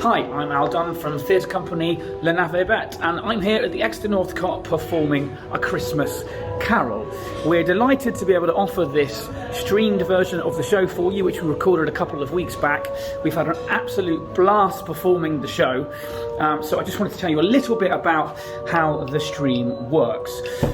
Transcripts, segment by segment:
Hi, I'm Al Dunn from theatre company Le Navet Bête, and I'm here at the Exeter Northcote performing A Christmas Carol. We're delighted to be able to offer this streamed version of the show for you, which we recorded a couple of weeks back. We've had an absolute blast performing the show, so I just wanted to tell you a little bit about how the stream works.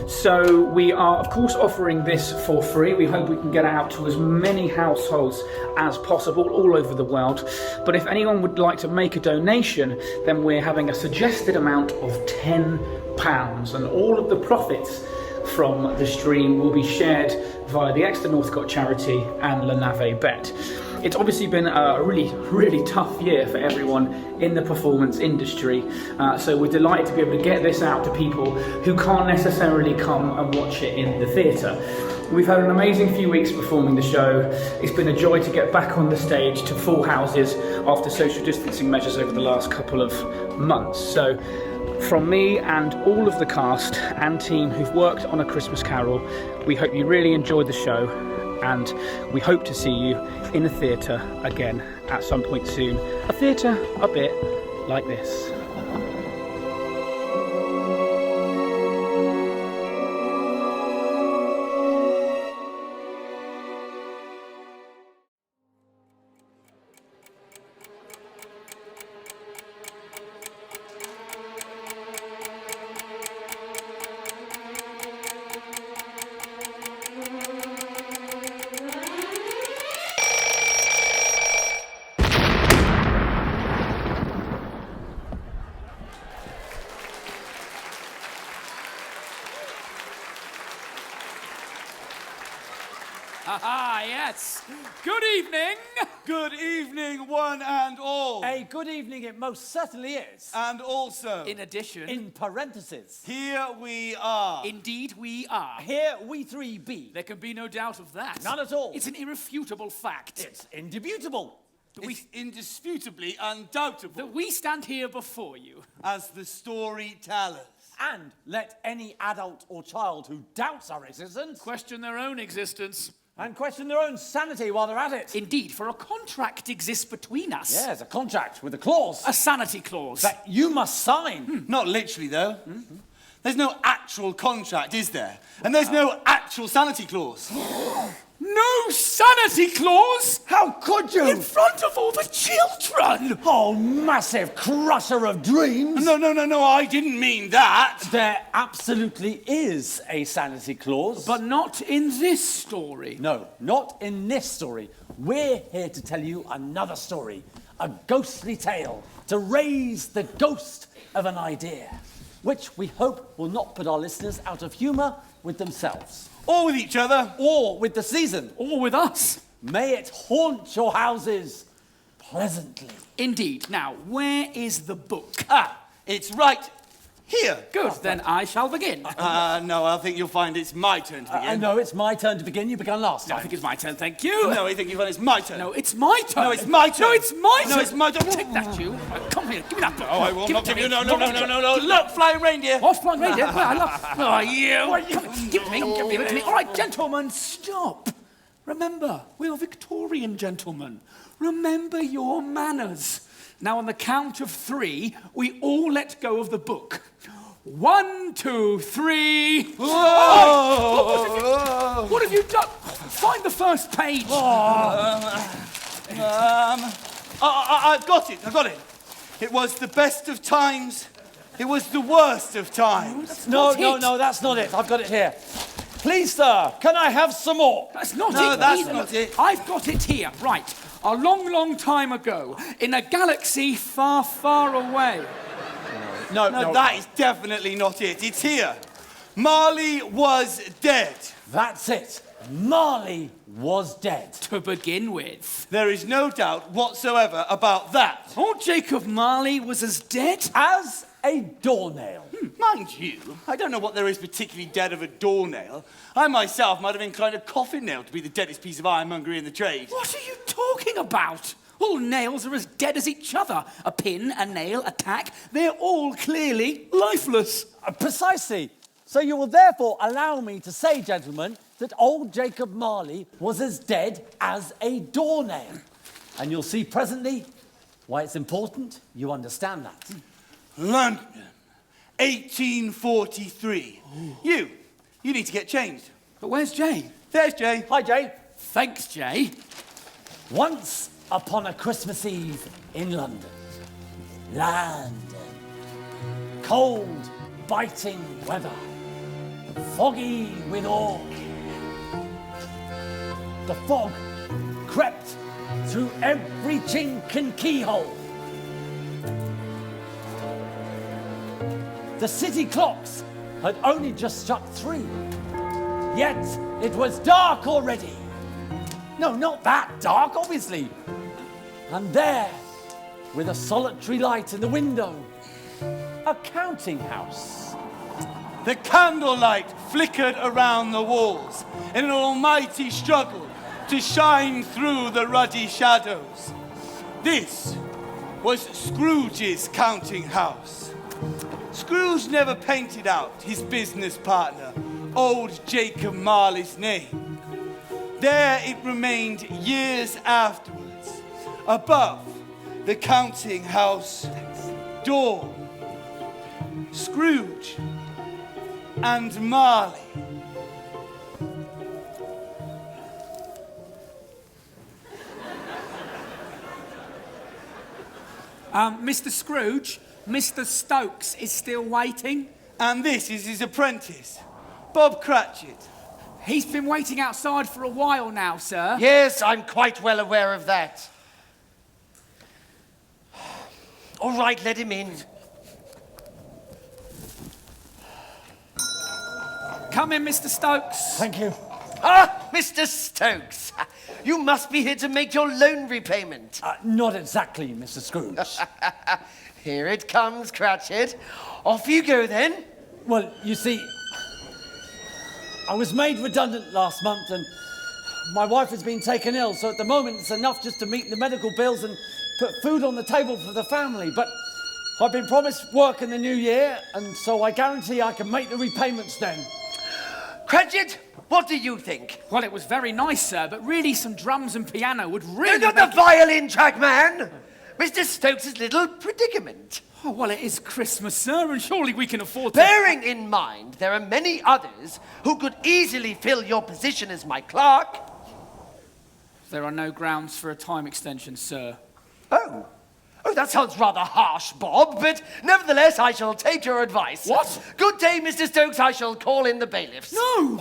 So we are, of course, offering this for free. We hope we can get it out to as many households as possible all over the world. But if anyone would like to make a donation, then we're having a suggested amount of £10, and all of the profits from the stream will be shared via the Exeter Northcote charity and Le Navet Bête. It's obviously been a really tough year for everyone in the performance industry, so we're delighted to be able to get this out to people who can't necessarily come and watch it in the theatre. We've had an amazing few weeks performing the show. It's been a joy to get back on the stage to full houses after social distancing measures over the last couple of months. So from me and all of the cast and team who've worked on A Christmas Carol, we hope you really enjoyed the show, and we hope to see you in a theatre again at some point soon. A theatre a bit like this. Ah, yes. Good evening. Good evening, one and all. A good evening it most certainly is. And also, In addition, In parentheses. here we are. indeed we are. Here we three be. There can be no doubt of that. None at all. It's an irrefutable fact. It's indubitable. It's indisputably undoubtable That we stand here before you. as the storytellers. And let any adult or child who doubts our existence Question their own existence. and question their own sanity while they're at it. Indeed, for a contract exists between us. Yes, a contract with a clause A sanity clause. that you must sign. Not literally, though. There's no actual contract, is there? And there's no actual sanity clause. No sanity clause? How could you? In front of all the children! Oh, massive crusher of dreams. No, I didn't mean that. There absolutely is a sanity clause. But not in this story. No, not in this story. We're here to tell you another story, a ghostly tale, to raise the ghost of an idea, which we hope will not put our listeners out of humour with themselves. Or with each other. Or with the season. Or with us. May it haunt your houses pleasantly. Indeed. Now, where is the book? It's right here. Good, then I shall begin. No, I think you'll find it's my turn to begin. No, it's my turn to begin. You began last time. I think it's my turn, thank you. No, I think you'll find it's my turn. No, it's my turn. No, it's my turn. No, it's my turn. No, it's my turn. Take that, you. Come here, give me that book. Oh, I will Give not it to give you. me. No. Look, flying reindeer. What's flying reindeer? Well, I love... Oh, you. Come, give it to me. All right, gentlemen, stop. Remember, we are Victorian gentlemen. Remember your manners. Now, on the count of 3, we all let go of the book. 1, 2, 3. Whoa! Oh, what have you done? Find the first page. I've got it. It was the best of times. It was the worst of times. No, Not it. that's not it. I've got it here. Please, sir, can I have some more? That's not No, it. that's either. not it. I've got it here. Right. A long time ago, in a galaxy far away. No, that is definitely not it. It's here. Marley was dead. That's it. Marley was dead. To begin with. There is no doubt whatsoever about that. Old Jacob Marley was as dead? As a doornail. Mind you, I don't know what there is particularly dead of a doornail. I myself might have inclined a coffin nail to be the deadest piece of ironmongery in the trade. What are you talking about? All nails are as dead as each other. A pin, a nail, a tack, they're all clearly lifeless. Precisely. So you will therefore allow me to say, gentlemen, that old Jacob Marley was as dead as a doornail. And you'll see presently Why it's important, you understand that. London, 1843. You need to get changed. But where's Jay? There's Jay. Hi, Jay. Thanks, Jay. Once upon a Christmas Eve in London. London. Cold, biting weather. Foggy with awe. The fog crept through every chink and keyhole. The city clocks had only just struck 3. Yet it was dark already. No, not that dark, obviously. And there, with a solitary light in the window, a counting house. The candlelight flickered around the walls in an almighty struggle to shine through the ruddy shadows. This was Scrooge's counting house. Scrooge never painted out his business partner, old Jacob Marley's name. There it remained years afterwards, above the counting house door. Scrooge and Marley. Mr. Scrooge, Mr. Stokes is still waiting. And this is his apprentice, Bob Cratchit. He's been waiting outside for a while now, sir. Yes, I'm quite well aware of that. All right, let him in. Come in, Mr. Stokes. Thank you. Ah, Mr. Stokes. You must be here to make your loan repayment. Not exactly, Mr. Scrooge. Here it comes, Cratchit. Off you go, then. Well, you see, I was made redundant last month and my wife has been taken ill, so at the moment it's enough just to meet the medical bills and put food on the table for the family. But I've been promised work in the new year, and so I guarantee I can make the repayments then. Cratchit, what do you think? Well, it was very nice, sir, but really some drums and piano would really Not make the violin track, man. Mr. Stokes' little predicament. Oh, well, it is Christmas, sir, and surely we can afford to... Bearing in mind there are many others who could easily fill your position as my clerk. There are no grounds for a time extension, sir. Oh, that sounds rather harsh, Bob, but nevertheless I shall take your advice. What? Good day, Mr. Stokes. I shall call in the bailiffs. No!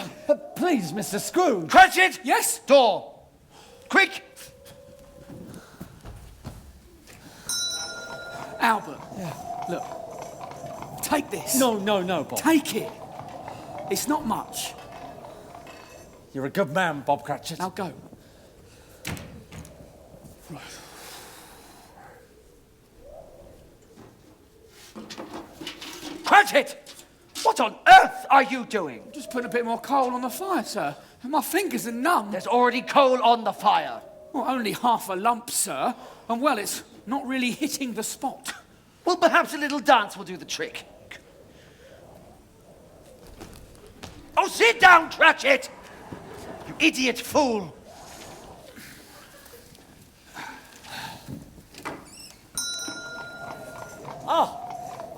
Please, Mr. Scrooge. Cratchit! Yes? Door. Quick! Albert, look, take this. No, Bob. Take it. It's not much. You're a good man, Bob Cratchit. Now go. Cratchit! What on earth are you doing? Just putting a bit more coal on the fire, sir. My fingers are numb. There's already coal on the fire. Well, only half a lump, sir. And, well, it's not really hitting the spot. Well, perhaps a little dance will do the trick. Oh, sit down, Cratchit! You idiot fool!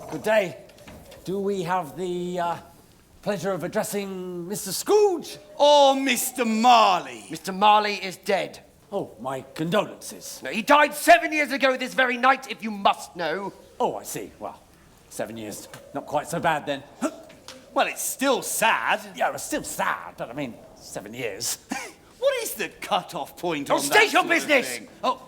Good day. Do we have the pleasure of addressing Mr. Scrooge? Or Mr. Marley. Mr. Marley is dead. Oh, my condolences. No, he died 7 years ago this very night, if you must know. Oh, I see. Well, 7 years. Not quite so bad then. Well, it's still sad. Yeah, it was still sad, but I mean, 7 years. What is the cut-off point Oh, on state that your sort of business! thing? Oh,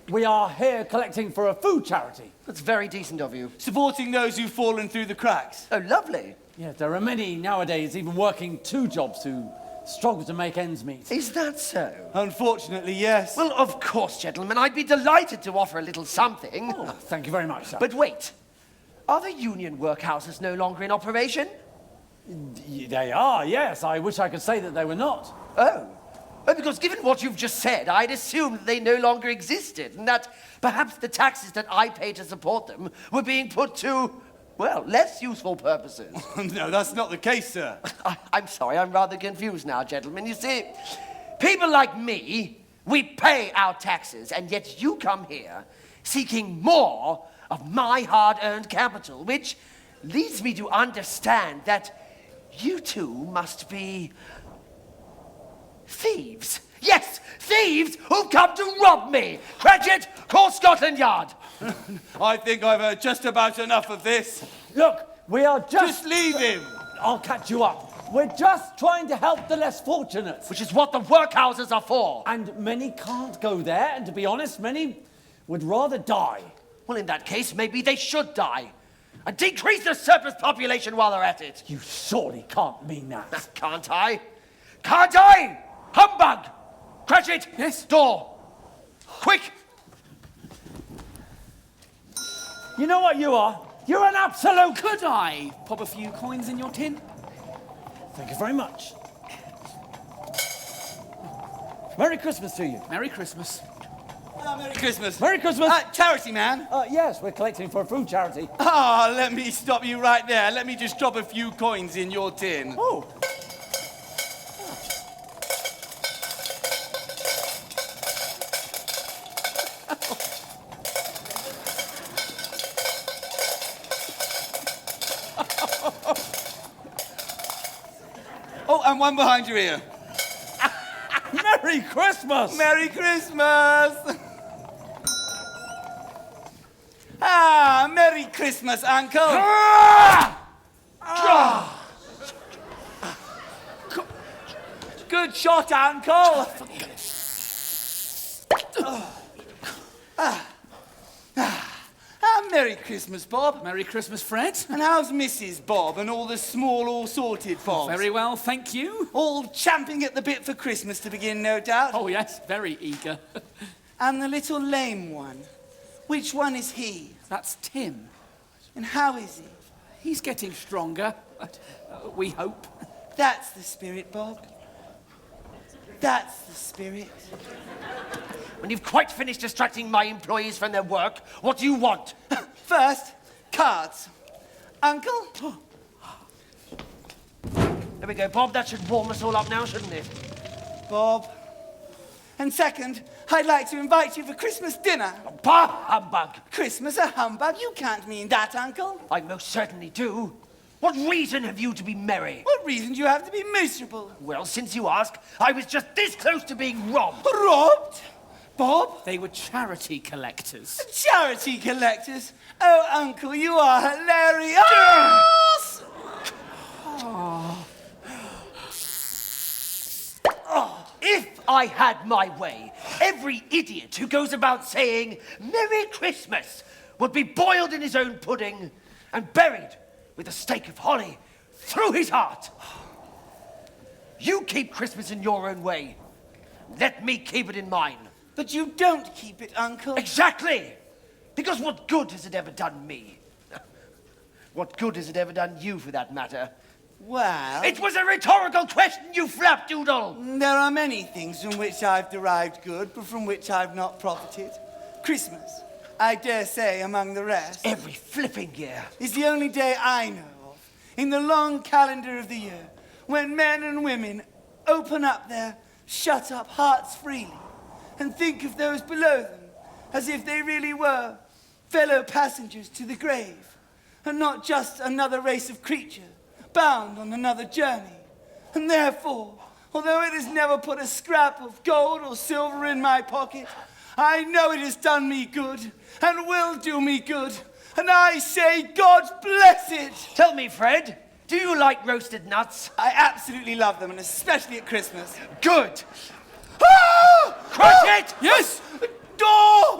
We are here collecting for a food charity. That's very decent of you. supporting those who've fallen through the cracks. Oh, lovely. Yeah, there are many nowadays even working 2 jobs who struggle to make ends meet. Is that so? Unfortunately, yes. Well, of course, gentlemen, I'd be delighted to offer a little something. Oh, thank you very much, sir. But wait, are the union workhouses no longer in operation? They are, yes. I wish I could say that they were not. Oh. Oh, because given what you've just said, I'd assumed that they no longer existed, and that perhaps the taxes that I pay to support them were being put to, well, less useful purposes. No, that's not the case, sir. I'm sorry, I'm rather confused now, gentlemen. You see, people like me, we pay our taxes, and yet you come here, seeking more of my hard-earned capital, which leads me to understand that you two must be thieves. Yes, thieves who've come to rob me. Cratchit, call Scotland Yard. I think I've heard just about enough of this. Look, we are Just leave him. I'll catch you up. We're just trying to help the less fortunate. Which is what the workhouses are for. And many can't go there, and to be honest, many would rather die. Well, in that case, maybe they should die. And decrease the surplus population while they're at it. You surely can't mean that. Can't I? Can't I? Humbug! Cratchit! Yes? Door! Quick! You know what you are? You're an absolute... Could I pop a few coins in your tin? Thank you very much. Merry Christmas to you. Merry Christmas. Merry Christmas. Merry Christmas. Charity man. Yes, we're collecting for a food charity. Let me stop you right there. Let me just drop a few coins in your tin. Oh. Oh, and one behind your ear. Merry Christmas! Merry Christmas! Merry Christmas, Uncle! Good shot, Uncle! Merry Christmas, Bob. Merry Christmas, Fred. And how's Mrs. Bob and all the small, all-sorted Bobs? Very well, thank you. All champing at the bit for Christmas to begin, no doubt. Oh, yes, very eager. And the little lame one. Which one is he? That's Tim. And how is he? He's getting stronger, we hope. That's the spirit, Bob. That's the spirit. When you've quite finished distracting my employees from their work, what do you want? First, cards. Uncle? There we go, Bob. That should warm us all up now, shouldn't it? Bob. And second, I'd like to invite you for Christmas dinner. Bah, humbug. Christmas a humbug? You can't mean that, Uncle. I most certainly do. What reason have you to be merry? What reason do you have to be miserable? Well, since you ask, I was just this close to being robbed. Robbed? Bob? They were charity collectors. Charity collectors? Oh, Uncle, you are hilarious! If I had my way, every idiot who goes about saying Merry Christmas would be boiled in his own pudding and buried with a stake of holly through his heart. You keep Christmas in your own way. Let me keep it in mine. But you don't keep it, Uncle. Exactly! Because what good has it ever done me? What good has it ever done you, for that matter? Well, It was a rhetorical question, you flapdoodle! there are many things from which I've derived good, but from which I've not profited. Christmas, I dare say, among the rest, Every flipping year. is the only day I know of in the long calendar of the year when men and women open up their shut-up hearts freely and think of those below them as if they really were fellow passengers to the grave and not just another race of creature bound on another journey. And therefore, although it has never put a scrap of gold or silver in my pocket, I know it has done me good and will do me good. And I say, God bless it. Tell me, Fred, do you like roasted nuts? I absolutely love them, and especially at Christmas. Good. Ah! Cratchit! Yes! Door!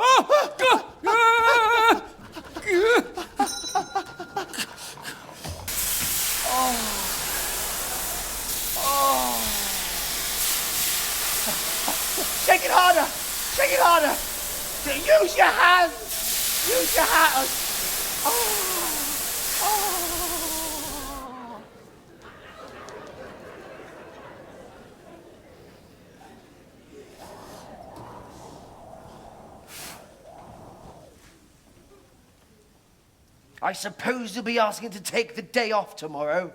Shake it harder! Shake it harder! Use your hands! Use your hands! I suppose you'll be asking to take the day off tomorrow.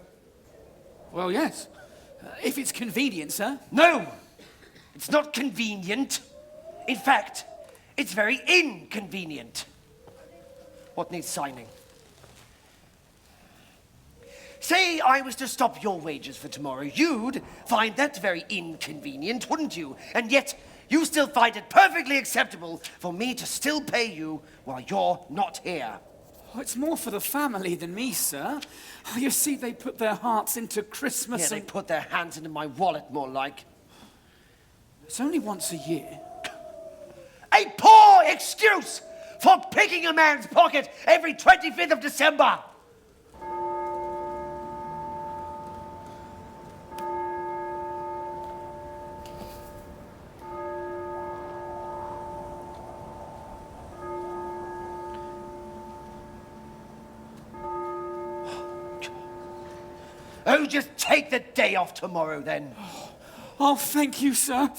Well, yes. If it's convenient, sir. No! It's not convenient. In fact, It's very inconvenient. What needs signing? Say I was to stop your wages for tomorrow. You'd find that very inconvenient, wouldn't you? And yet, you still find it perfectly acceptable for me to still pay you while you're not here. Oh, it's more for the family than me, sir. Oh, you see, they put their hearts into Christmas Yeah, they and... put their hands into my wallet, more like. It's only once a year. A poor excuse for picking a man's pocket every 25th of December. Oh, just take the day off tomorrow, then. Oh, thank you, sir.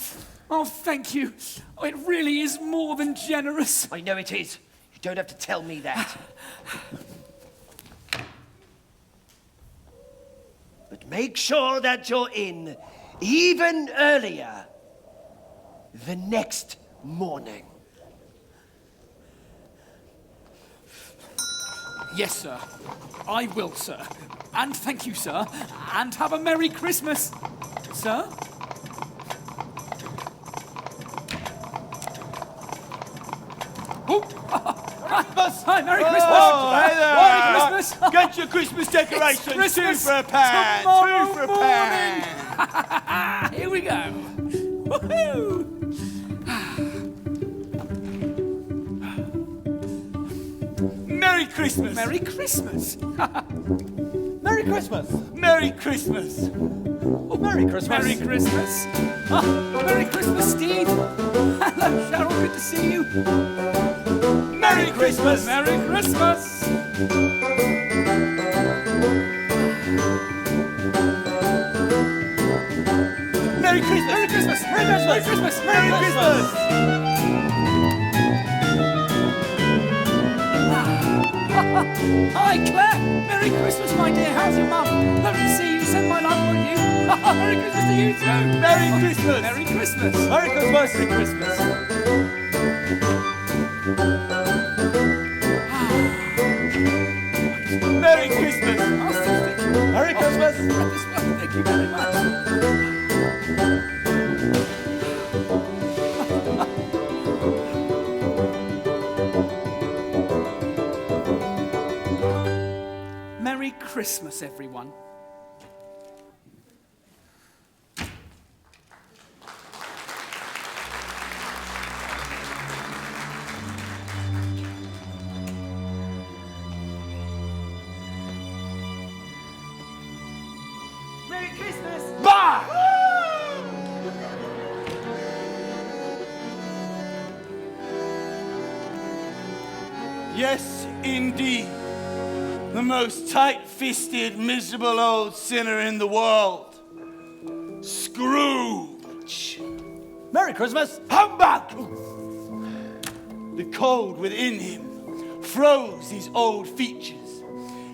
Oh, thank you. Oh, it really is more than generous. I know it is. You don't have to tell me that. But make sure that you're in even earlier the next morning. Yes, sir. I will, sir. And thank you, sir. And have a Merry Christmas, sir. Oh, Christmas! hi, Merry Christmas! Oh, hey there! Merry Christmas! Get your Christmas decorations. It's Christmas 2 for a pound. tomorrow 2 for a morning. pound. Here we go. Woohoo! Merry Christmas. Merry Christmas. Merry Christmas! Merry Christmas. Oh, Merry Christmas! Merry Christmas. Merry Christmas, Steve. Hello, Cheryl. Good to see you. Merry Christmas. Merry Christmas. Merry Christmas. Merry Christmas. Merry Christmas. Merry Christmas. Hi, Claire. Merry Christmas, my dear. How's your mum? Lovely to see you. Send my love, won't you? Merry Christmas to you too. Merry Christmas. Merry Christmas. Merry Christmas. Merry Christmas. Merry Christmas. Oh, thank you. Merry Christmas. Thank you very much. Merry Christmas, everyone. Merry Christmas. Bah! Yes, indeed. The most tight-fisted, miserable old sinner in the world. Scrooge. Merry Christmas! Humbug! The cold within him froze his old features,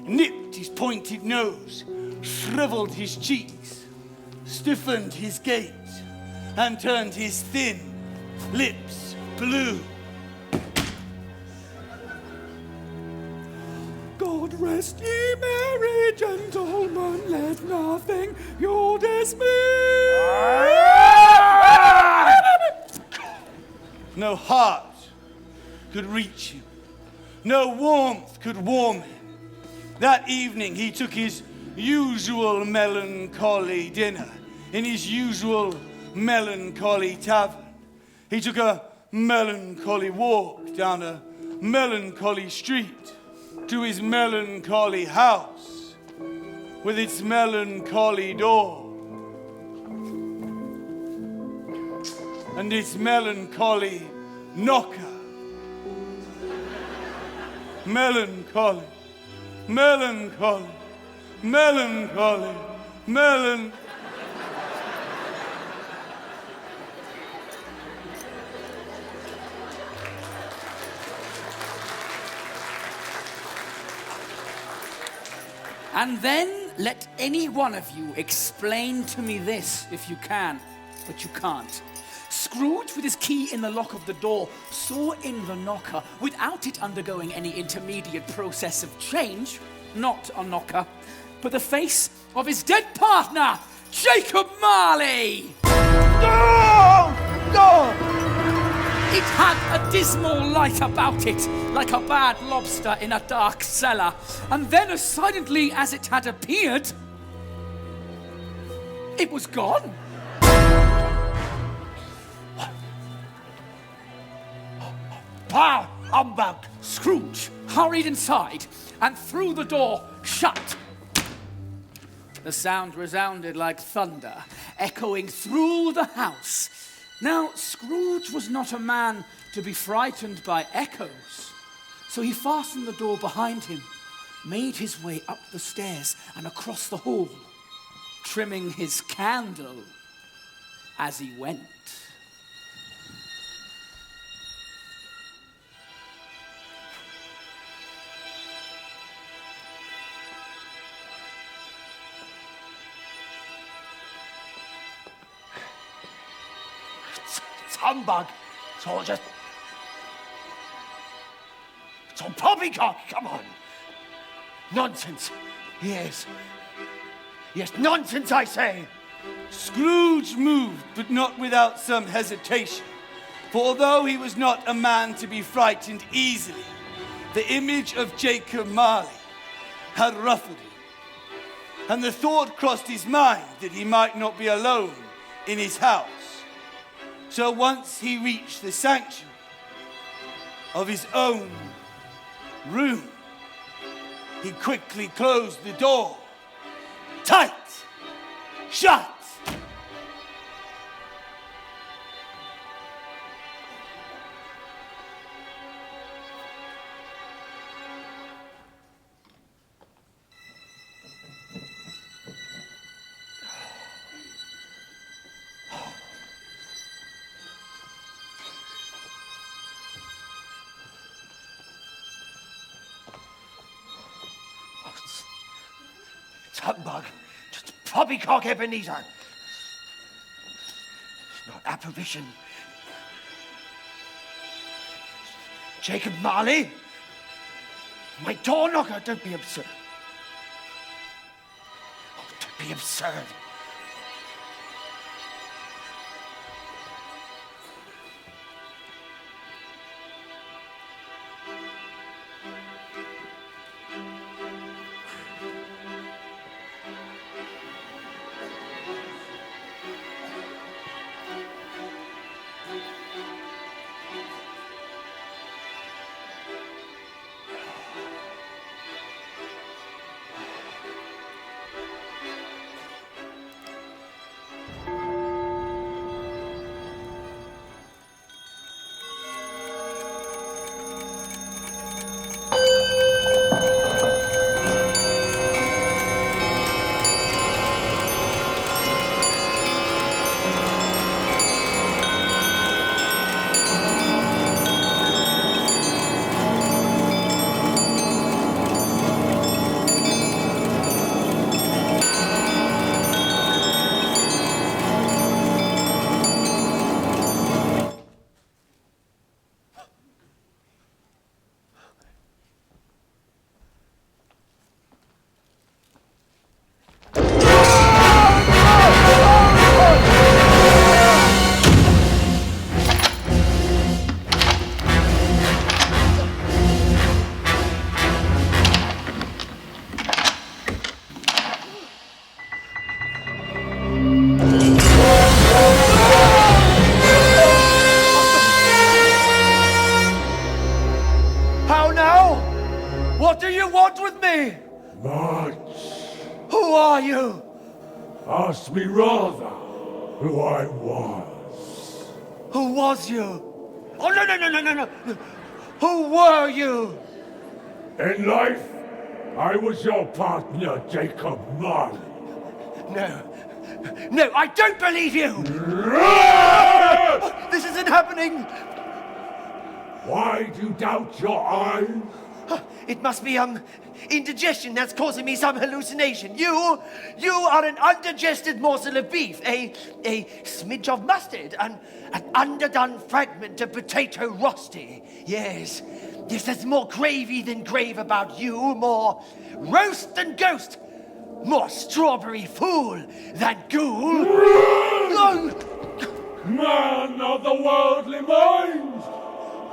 nipped his pointed nose, shriveled his cheeks, stiffened his gait, and turned his thin lips blue. God rest ye merry gentlemen, let nothing you dismay. No heart could reach him. No warmth could warm him. That evening he took his usual melancholy dinner in his usual melancholy tavern. He took a melancholy walk down a melancholy street to his melancholy house with its melancholy door and its melancholy knocker. Melancholy, melancholy, melancholy, melan. And then let any one of you explain to me this, if you can, but you can't. Scrooge, with his key in the lock of the door, saw in the knocker, without it undergoing any intermediate process of change, not a knocker, but the face of his dead partner, Jacob Marley. No! No! It had a dismal light about it, like a bad lobster in a dark cellar. And then, as silently as it had appeared, it was gone. Bah, humbug! Scrooge hurried inside and threw the door shut. The sound resounded like thunder, echoing through the house. Now, Scrooge was not a man to be frightened by echoes, so he fastened the door behind him, made his way up the stairs and across the hall, trimming his candle as he went. It's humbug. It's all just... It's all poppycock, come on. Nonsense. Yes. Yes, nonsense, I say. Scrooge moved, but not without some hesitation. For although he was not a man to be frightened easily, the image of Jacob Marley had ruffled him. And the thought crossed his mind that he might not be alone in his house. So once he reached the sanctuary of his own room, he quickly closed the door. Tight! Shut! It's humbug. Just poppycock, Ebenezer. It's not apparition. Jacob Marley? My door knocker, don't be absurd. Oh, don't be absurd. How now? What do you want with me? Much. Who are you? Ask me rather who I was. Who was you? Oh, no. Who were you? In life, I was your partner, Jacob Marley. No, I don't believe you! This isn't happening! Why do you doubt your eyes? It must be, indigestion that's causing me some hallucination. You are an undigested morsel of beef, a smidge of mustard, an underdone fragment of potato rosti. Yes, there's more gravy than grave about you, more roast than ghost, more strawberry fool than ghoul. Man of the worldly mind,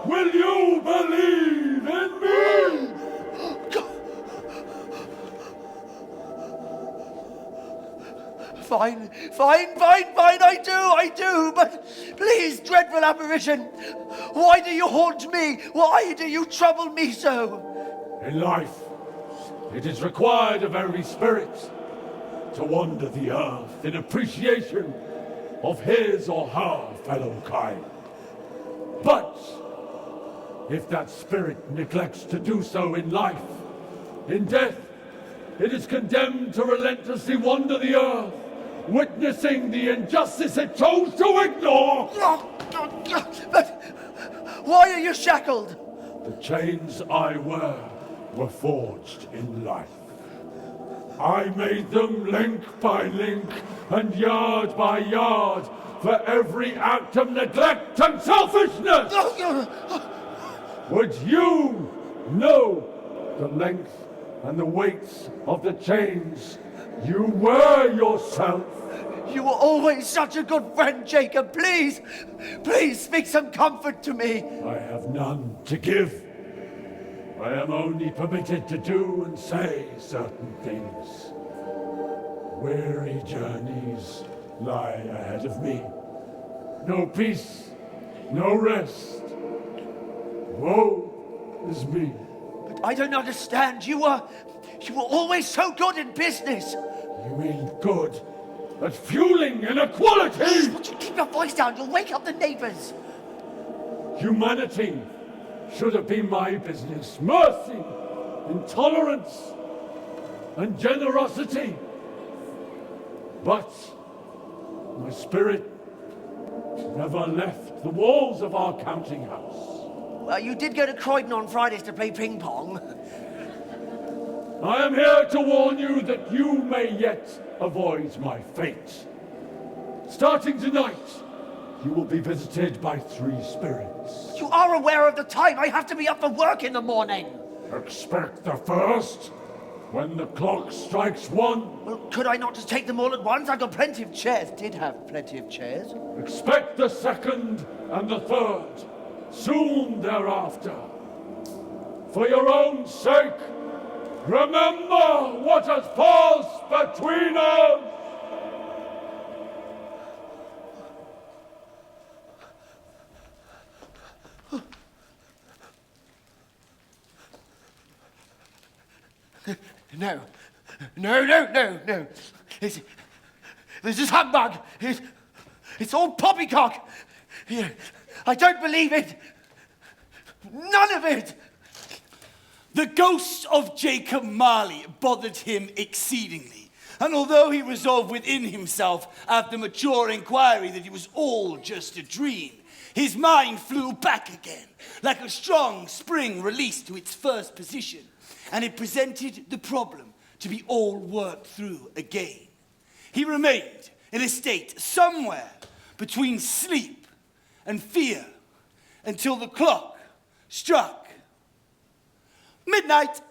will you believe in me? Fine, I do, but please, dreadful apparition, why do you haunt me? Why do you trouble me so? In life, it is required of every spirit to wander the earth in appreciation of his or her fellow kind. But if that spirit neglects to do so in life, in death, it is condemned to relentlessly wander the earth, witnessing the injustice it chose to ignore. But why are you shackled? The chains I wear were forged in life. I made them link by link and yard by yard for every act of neglect and selfishness. Would you know the length and the weights of the chains you wear yourself? You were always such a good friend, Jacob. Please speak some comfort to me. I have none to give. I am only permitted to do and say certain things. Weary journeys lie ahead of me. No peace, no rest. Woe is me. But I don't understand. You were always so good in business. You mean good at fueling inequality? Would you keep your voice down? You'll wake up the neighbors. Humanity should have been my business. Mercy, intolerance, and generosity. But my spirit never left the walls of our counting house. Well, you did go to Croydon on Fridays to play ping pong. I am here to warn you that you may yet avoid my fate. Starting tonight, you will be visited by 3 spirits. You are aware of the time. I have to be up for work in the morning. Expect the first when the clock strikes 1. Well, could I not just take them all at once? I've got plenty of chairs. Did have plenty of chairs. Expect the second and the third soon thereafter. For your own sake, remember what has passed between us. No. This is humbug. It's all poppycock. I don't believe it. None of it. The ghost of Jacob Marley bothered him exceedingly, and although he resolved within himself after mature inquiry that it was all just a dream, his mind flew back again, like a strong spring released to its first position, and it presented the problem to be all worked through again. He remained in a state somewhere between sleep and fear until the clock struck midnight.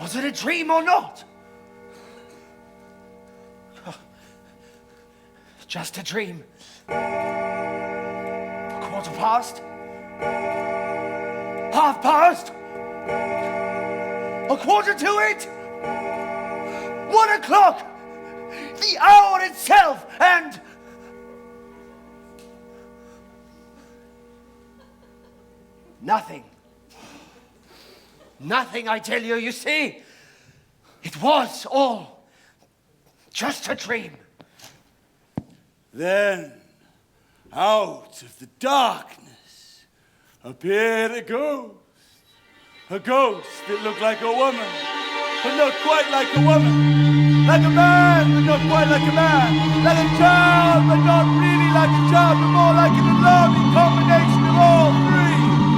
Was it a dream or not? Just a dream. A quarter past? Half past? A quarter to it? 1 o'clock? The hour itself, and... Nothing. Nothing, I tell you. You see, it was all just a dream. Then, out of the darkness, appeared a ghost. A ghost that looked like a woman, but not quite like a woman. Like a man, but not quite like a man. Like a child, but not really like a child, but more like an alarming combination of all 3.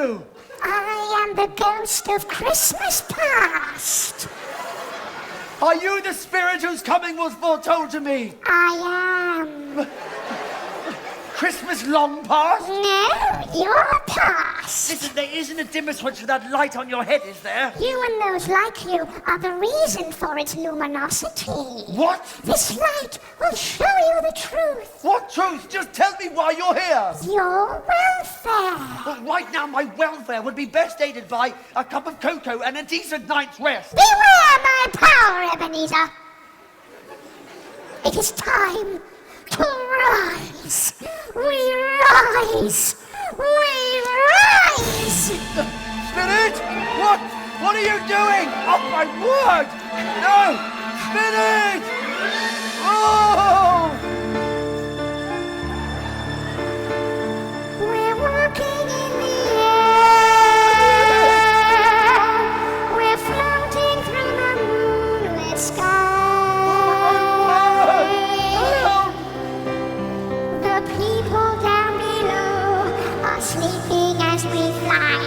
you? I am the ghost of Christmas past. Are you the spirit whose coming was foretold to me? I am. Christmas long past? No, you're past. Listen, there isn't a dimmer switch for that light on your head, is there? You and those like you are the reason for its luminosity. What? This light will show you the truth. What truth? Just tell me why you're here. Your welfare. Well, right now, my welfare would be best aided by a cup of cocoa and a decent night's rest. Beware my power, Ebenezer. It is time to rise. We rise. We rise. Spirit! What are you doing? Oh, my word! No! Spirit! Oh! We're walking in the air. We're floating through the moonlit sky. The people down below are sleeping as we fly.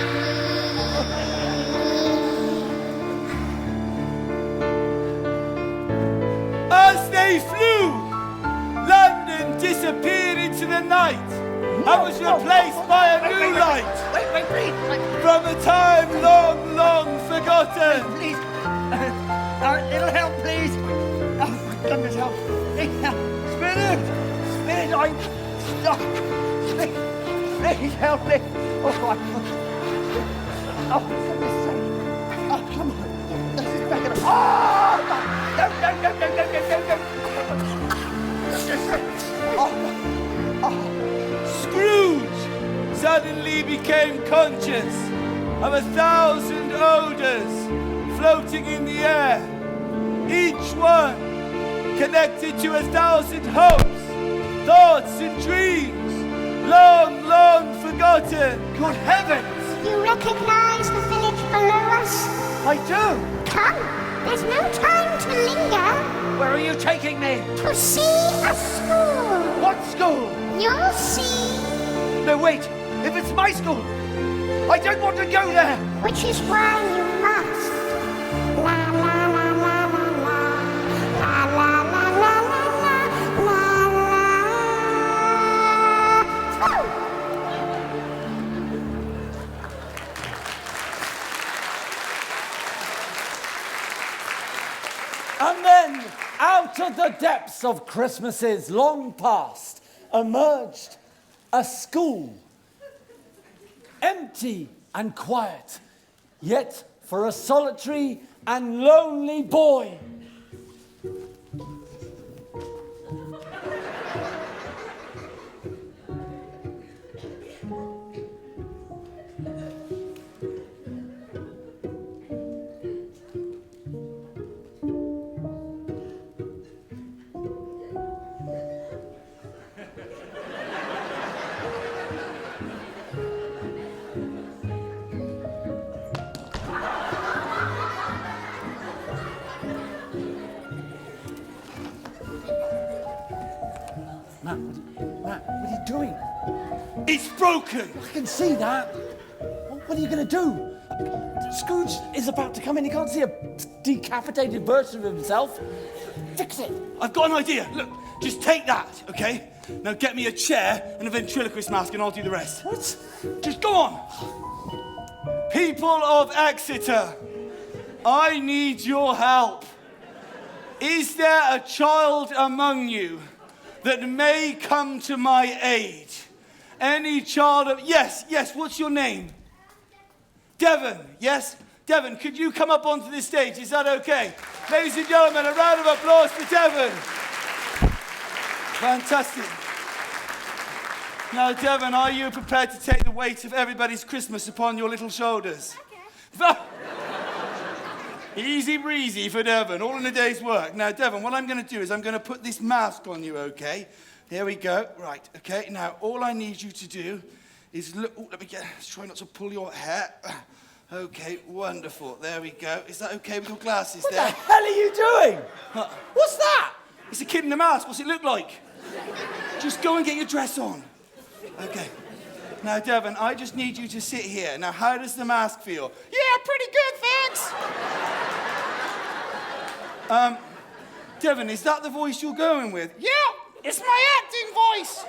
As they flew, London disappeared into the night and was replaced by a new light Wait, please. from a time long, long forgotten. Please. Little help, please. Oh, my goodness, help. Please, help. Spirit! Spirit, I'm stuck. Please help me. Oh, my God. Oh, for goodness sake. Oh, come on. This is better. Oh, God. No. Scrooge suddenly became conscious of 1,000 odors floating in the air, each one connected to 1,000 hopes, thoughts and dreams, long, long forgotten. Good heavens. You recognize the village below us? I do. Come, there's no time to linger. Where are you taking me? To see a school. What school? You'll see. No, wait. If it's my school, I don't want to go there. Which is why you must. La la la la la la. La la la la la la. La la. And then, out of the depths of Christmases long past, emerged a school. Empty and quiet, yet for a solitary and lonely boy. Matt, what are you doing? It's broken. I can see that. What are you going to do? Scrooge is about to come in. He can't see a decapitated version of himself. Fix it. I've got an idea. Look, just take that, okay? Now get me a chair and a ventriloquist mask and I'll do the rest. What? Just go on. People of Exeter, I need your help. Is there a child among you that may come to my aid? Any child of... Yes, what's your name? Devon, yes? Devon, could you come up onto this stage? Is that okay? Ladies and gentlemen, a round of applause for Devon. Fantastic. Now, Devon, are you prepared to take the weight of everybody's Christmas upon your little shoulders? Okay. Easy breezy for Devon, all in a day's work. Now, Devon, what I'm going to do is I'm going to put this mask on you, okay? Here we go. Right, okay. Now, all I need you to do is look... Oh, let me get... Try not to pull your hair. Okay, wonderful. There we go. Is that okay with your glasses What there? the hell are you doing? What's that? It's a kid in a mask. What's it look like? Just go and get your dress on. Okay. Now, Devon, I just need you to sit here. Now, how does the mask feel? Yeah, pretty good, thanks. Devon, is that the voice you're going with? Yeah, it's my acting voice.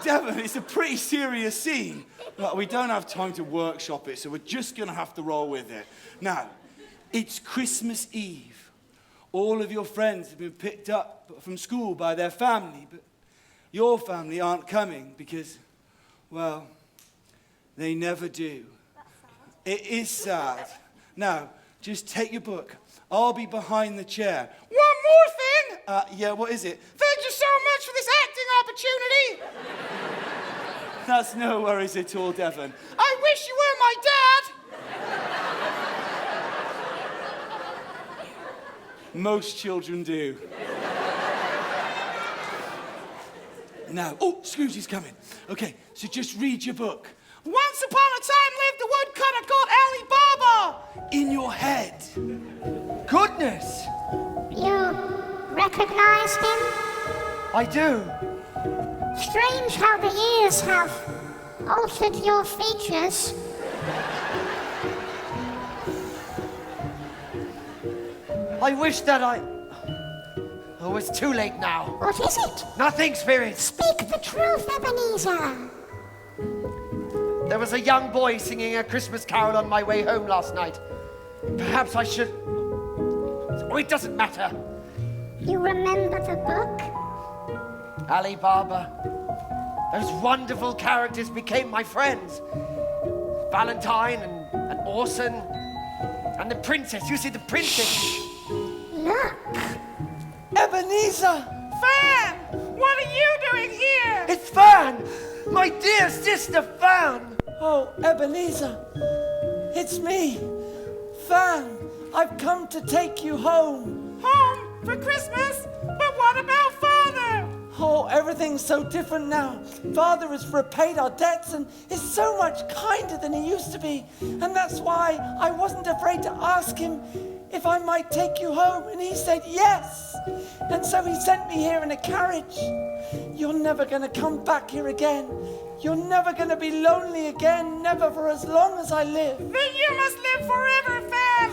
Devon, it's a pretty serious scene. Look, we don't have time to workshop it, so we're just going to have to roll with it. Now, it's Christmas Eve. All of your friends have been picked up from school by their family, but your family aren't coming because, well, they never do. It is sad. Now, just take your book. I'll be behind the chair. One more thing! Yeah, what is it? Thank you so much for this acting opportunity! That's no worries at all, Devon. I wish you were my dad! Most children do. Now, oh, Scrooge's coming. Okay, so just read your book. Once upon a time lived a woodcutter called Ali Baba in your head. Goodness! You recognize him? I do. Strange how the years have altered your features. I wish that Oh, it's too late now. What is it? Nothing, Spirit. Speak the truth, Ebenezer. There was a young boy singing a Christmas carol on my way home last night. Perhaps I should... Oh, it doesn't matter. You remember the book? Ali Baba. Those wonderful characters became my friends. Valentine and Orson. And the princess. You see, the princess... Look. Ebenezer! Fan! What are you doing here? It's Fan! My dear sister Fan! Oh, Ebenezer, it's me, Fan. I've come to take you home. Home for Christmas? But what about Father? Oh, everything's so different now. Father has repaid our debts and is so much kinder than he used to be. And that's why I wasn't afraid to ask him if I might take you home. And he said yes. And so he sent me here in a carriage. You're never going to come back here again. You're never going to be lonely again, never for as long as I live. Then you must live forever, Fan!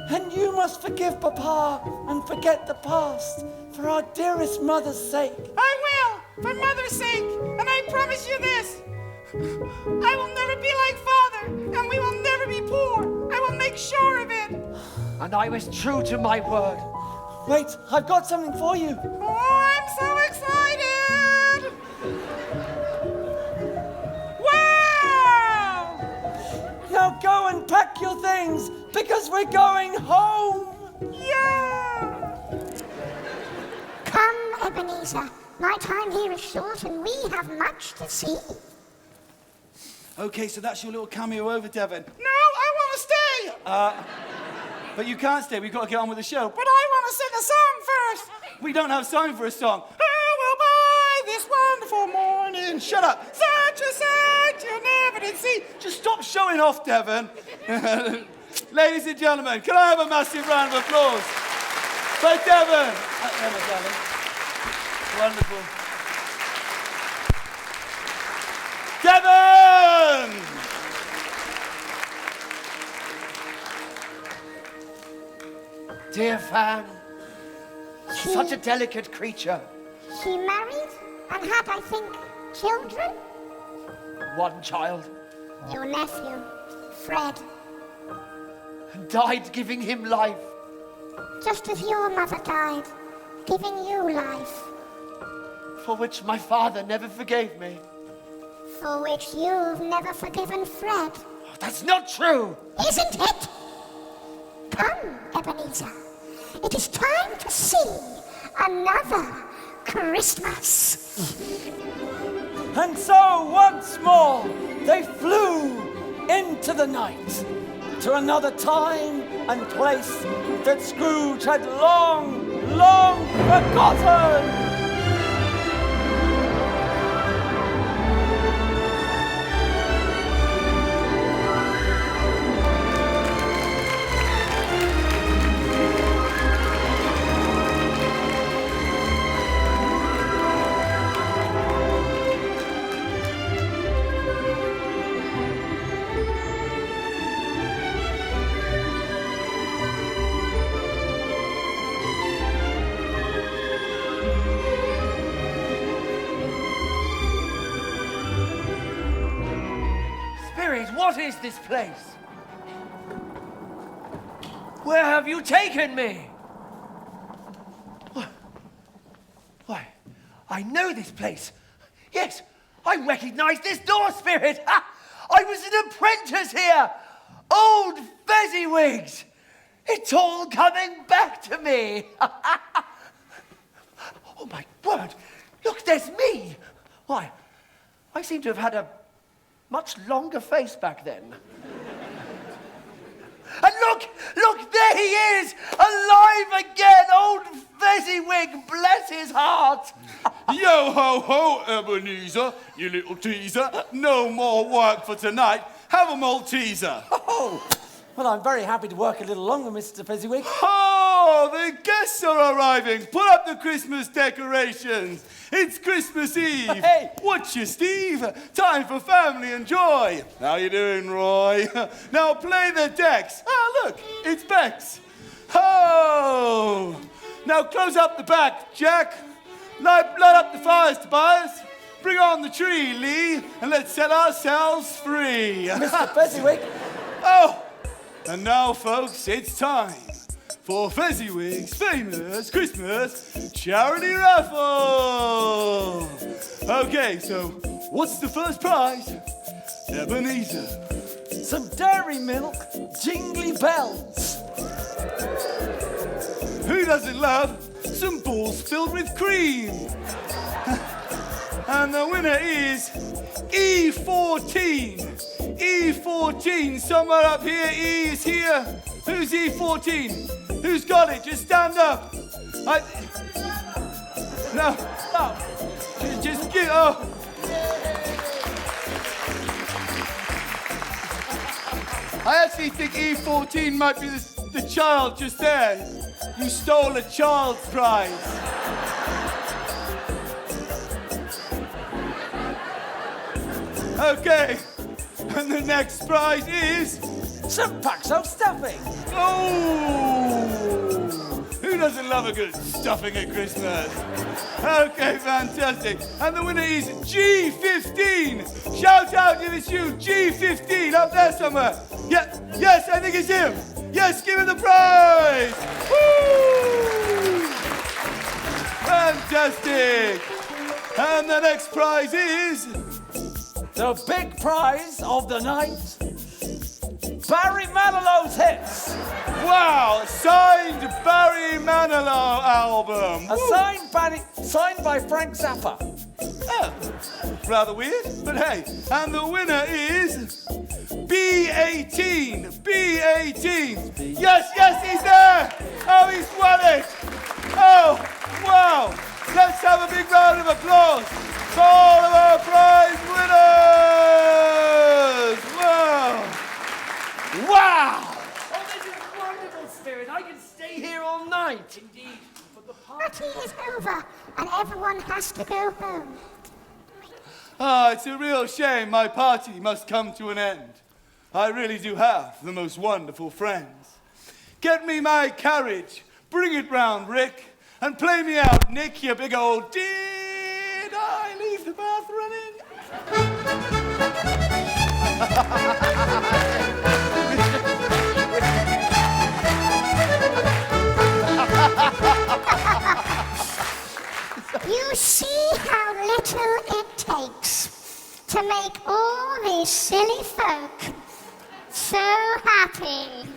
And you must forgive Papa and forget the past for our dearest mother's sake. I will, for Mother's sake, and I promise you this. I will never be like Father, and we will never be poor. I will make sure of it. And I was true to my word. Wait, I've got something for you. Oh, I'm so excited! Wow! Now go and pack your things, because we're going home. Yeah! Come, Ebenezer. My time here is short and we have much to see. Okay, so that's your little cameo over, Devon. No, I want to stay! But you can't stay, we've got to get on with the show. But I want to sing a song first! We don't have time for a song. Who will buy this wonderful morning? Shut up! Such a sight you never did see! Just stop showing off, Devon. Ladies and gentlemen, can I have a massive round of applause for Devon? Emma, darling. Wonderful. Devon! Dear Fan, such a delicate creature. She married and had, I think, children? One child. Your nephew, Fred. And died giving him life. Just as your mother died, giving you life. For which my father never forgave me. For which you've never forgiven Fred. That's not true! Isn't it? Come, Ebenezer. It is time to see another Christmas. And so once more they flew into the night to another time and place that Scrooge had long, long forgotten. What is this place? Where have you taken me? Why, I know this place. Yes, I recognize this door, Spirit. Ha! I was an apprentice here. Old Fezziwigs. It's all coming back to me. Oh, my word. Look, there's me. Why, I seem to have had a much longer face back then. And look, there he is, alive again, old Fezziwig, bless his heart. Yo ho ho, Ebenezer, you little teaser. No more work for tonight. Have a Malteser. Oh, well, I'm very happy to work a little longer, Mr. Fezziwig. Oh, the guests are arriving. Put up the Christmas decorations. It's Christmas Eve. Hey. What's your Steve? Time for family and joy. How you doing, Roy? Now play the decks. Ah, look, it's Bex. Oh, now close up the back, Jack. Light up the fires, Tobias. Bring on the tree, Lee, and let's set ourselves free. Mr. Fezziwig. Oh, and now, folks, it's time for Fezziwig's famous Christmas charity raffle. Okay, so what's the first prize? Ebenezer. Some dairy milk, jingly bells. Who doesn't love some balls filled with cream? And the winner is E14. E14, somewhere up here. E is here. Who's E14? Who's got it? Just stand up. No. Just get. Oh. I actually think E14 might be the child just there. You stole a child's prize. Okay, and the next prize is... Some packs of stuffing. Oh! Who doesn't love a good stuffing at Christmas? Okay, fantastic. And the winner is G15. Shout out if it's you, G15, up there somewhere. Yeah, yes, I think it's him. Yes, give him the prize. Woo! Fantastic. And the next prize is... The big prize of the night, Barry Manilow's hits. Wow, signed Barry Manilow album. Signed by Frank Zappa. Oh, rather weird, but hey. And the winner is B18. B18. Yes, he's there. Oh, he's won it. Oh, wow. Let's have a big round of applause for all of our prize winners. Wow. Wow! Oh, this is wonderful, Spirit. I can stay here all night. Indeed. But the Party is over and everyone has to go home. Ah, it's a real shame my party must come to an end. I really do have the most wonderful friends. Get me my carriage, bring it round, Rick, and play me out, Nick, you big old... Did I leave the bath running? You see how little it takes to make all these silly folk so happy.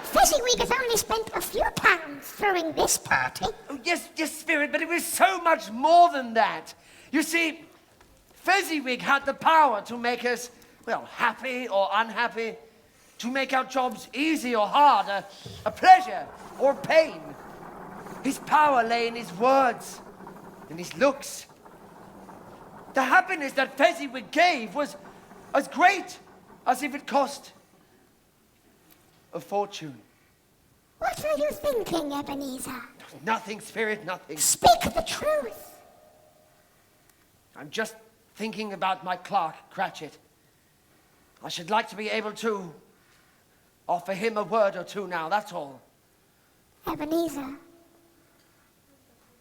Fezziwig has only spent a few pounds throwing this party. Oh, yes, Spirit, but it was so much more than that. You see, Fezziwig had the power to make us, well, happy or unhappy, to make our jobs easy or hard, a pleasure or pain. His power lay in his words, in his looks. The happiness that Fezziwig gave was as great as if it cost a fortune. What are you thinking, Ebenezer? Nothing, Spirit, nothing. Speak the truth. I'm just thinking about my clerk, Cratchit. I should like to be able to offer him a word or two now, that's all. Ebenezer,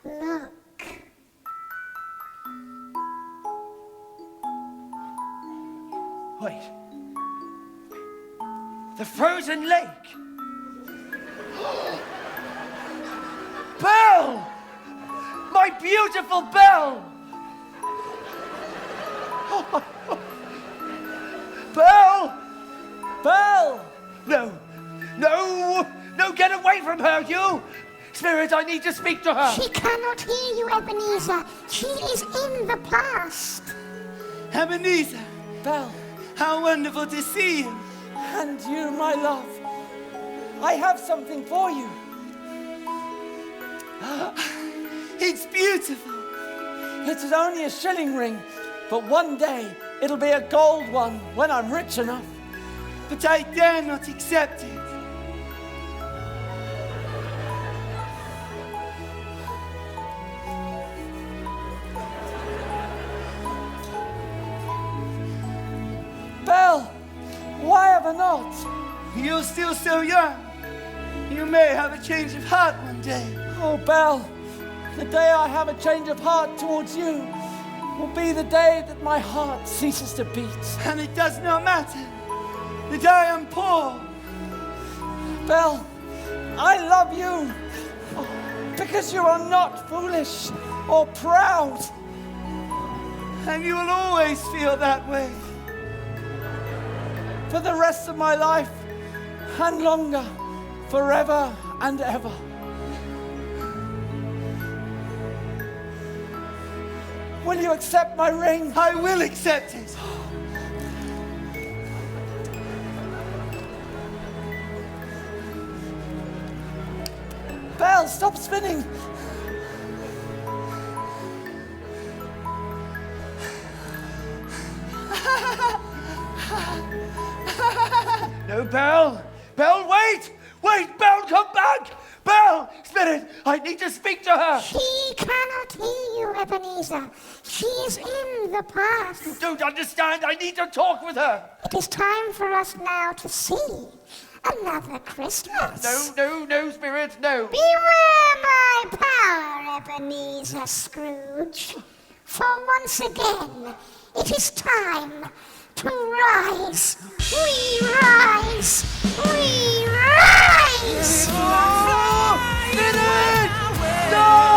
look. Wait, The frozen lake. Belle! My beautiful Belle! Belle! Belle! No! No! No, get away from her, you! Spirit, I need to speak to her! She cannot hear you, Ebenezer. She is in the past. Ebenezer, Belle! how wonderful to see you. And you, my love. I have something for you. It's beautiful. It is only a shilling ring, but one day it'll be a gold one when I'm rich enough. But I dare not accept it. Belle, why have I not? You're still so young. You may have a change of heart one day. Oh, Belle, the day I have a change of heart towards you will be the day that my heart ceases to beat. And it does not matter that I am poor. Belle, I love you because you are not foolish or proud. And you will always feel that way. For the rest of my life and longer, forever and ever. Will you accept my ring? I will accept it. Belle, stop spinning. No, Belle! Belle, wait! Wait, Belle, come back! Belle! Spirit, I need to speak to her! She cannot hear you, Ebenezer. She is in the past. You don't understand, I need to talk with her! It is time for us now to see another Christmas. No, Spirit, no! Beware my power, Ebenezer Scrooge. For once again, it is time to rise. We rise. We rise. Spirit! No!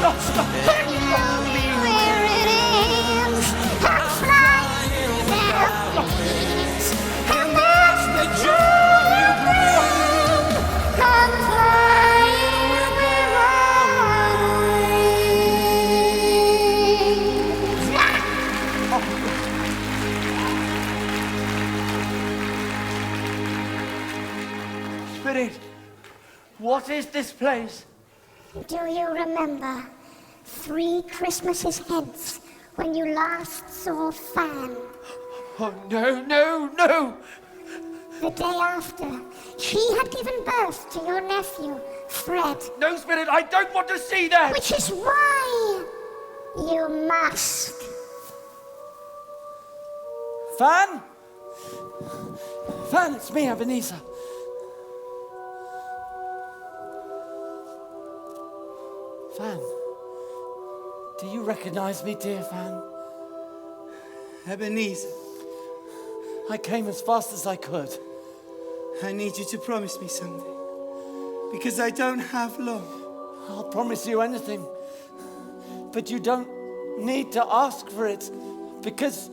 Tell me where it ends. I'm flying without wings. And that's the joy you bring. I'm flying without wings. Spirit, what is this place? Do you remember 3 Christmases hence when you last saw Fan? Oh, no! The day after, she had given birth to your nephew, Fred. No, Spirit, I don't want to see that! Which is why you must. Fan? Fan, it's me, Ebenezer. Fan, do you recognize me, dear Fan? Ebenezer, I came as fast as I could. I need you to promise me something. Because I don't have long. I'll promise you anything. But you don't need to ask for it because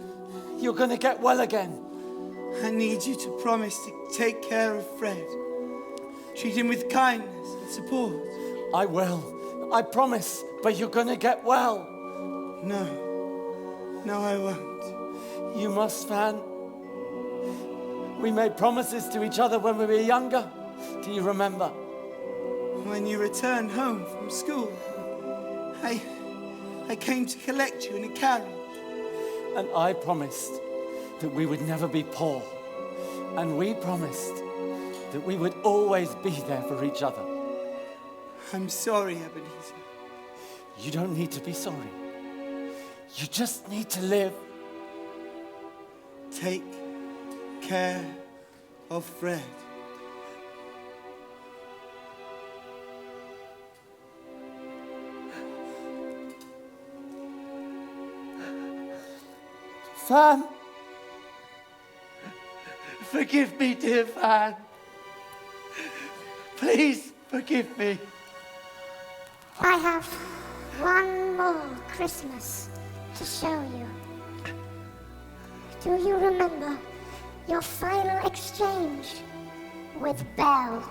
you're going to get well again. I need you to promise to take care of Fred. Treat him with kindness and support. I will. I promise. But you're going to get well. No, I won't. You must, Fan. We made promises to each other when we were younger. Do you remember? When you returned home from school, I came to collect you in a carriage. And I promised that we would never be poor. And we promised that we would always be there for each other. I'm sorry, Ebenezer. You don't need to be sorry. You just need to live. Take care of Fred. Fan. Forgive me, dear Fan. Please forgive me. I have one more Christmas to show you. Do you remember your final exchange with Belle?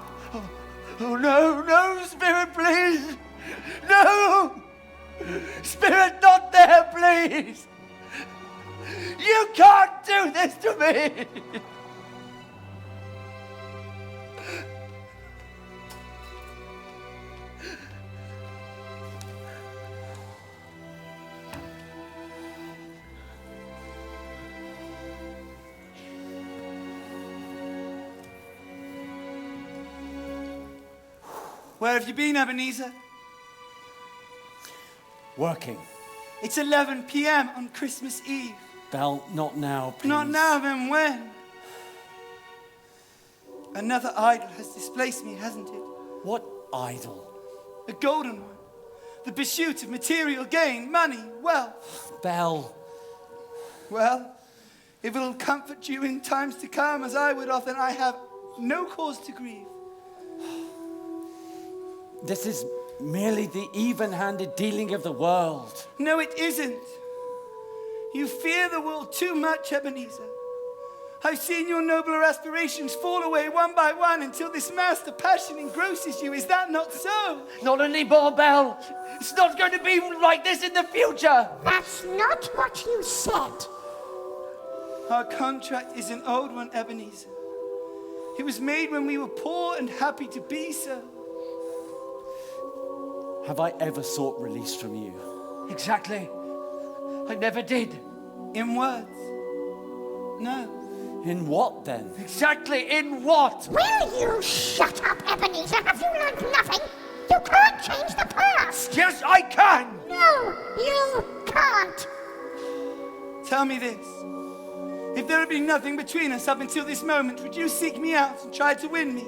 Oh, no, no, Spirit, please. No! Spirit, not there, please. You can't do this to me. Where have you been, Ebenezer? Working. It's 11 p.m. on Christmas Eve. Belle, not now, please. Not now, then when? Another idol has displaced me, hasn't it? What idol? A golden one. The pursuit of material gain, money, wealth. Belle. Well, if it'll comfort you in times to come, as I would often, I have no cause to grieve. This is merely the even-handed dealing of the world. No, it isn't. You fear the world too much, Ebenezer. I've seen your nobler aspirations fall away one by one until this master passion engrosses you. Is that not so? Not anymore, Belle. It's not going to be like this in the future. That's not what you said. Our contract is an old one, Ebenezer. It was made when we were poor and happy to be so. Have I ever sought release from you? Exactly. I never did. In words? No. In what, then? Exactly in what? Will you shut up, Ebenezer? Have you learned nothing? You can't change the past. Yes, I can. No, you can't. Tell me this. If there had been nothing between us up until this moment, would you seek me out and try to win me?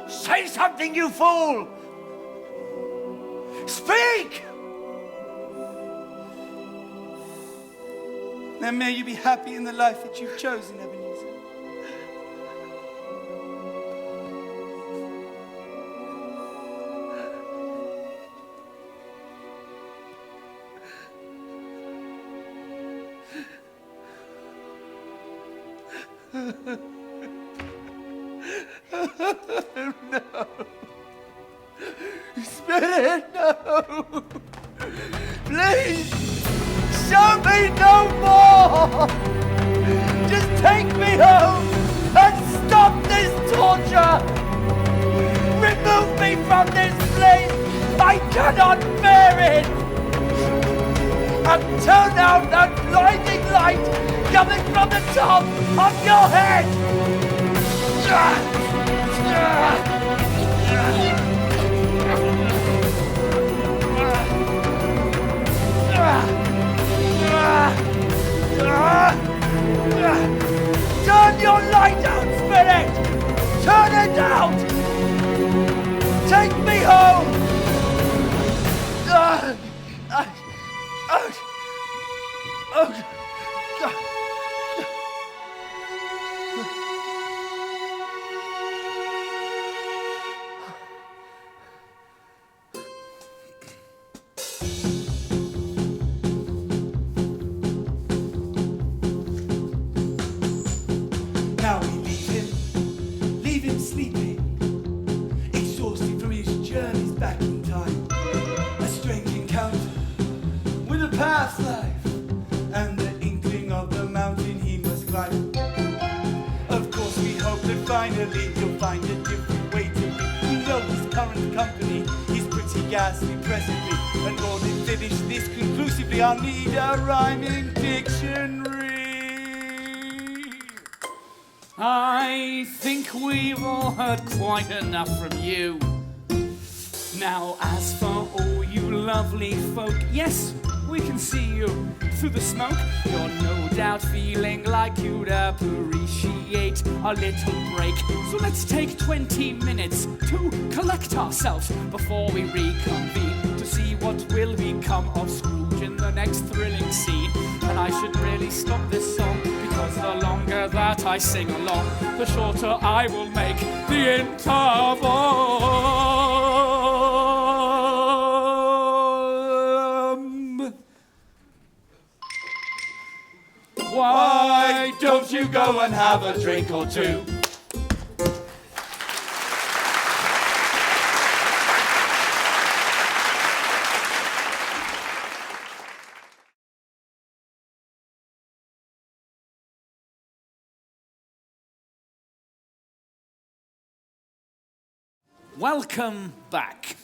Say something, you fool! Speak! Then may you be happy in the life that you've chosen, Ebenezer. No. Spirit, no. Please, show me no more. Just take me home and stop this torture. Remove me from this place. I cannot bear it. And turn out that blinding light coming from the top of your head. Turn your light out, Spirit! Turn it out! Take me home! Now we leave him sleeping, exhausted from his journeys back in time. A strange encounter with a past life, and the inkling of the mountain he must climb. Of course we hope that finally he'll find a different way to be. We know his current company is pretty ghastly presently, and Lord, to finish this conclusively, I'll need a rhyming dictionary. I think we've all heard quite enough from you. Now, as for all you lovely folk, yes, we can see you through the smoke. You're no doubt feeling like you'd appreciate a little break. So let's take 20 minutes to collect ourselves before we reconvene to see what will become of Scrooge in the the next thrilling scene. And I should really stop this song, because the longer that I sing along, the shorter I will make the interval. Why don't you go and have a drink or two? Welcome back.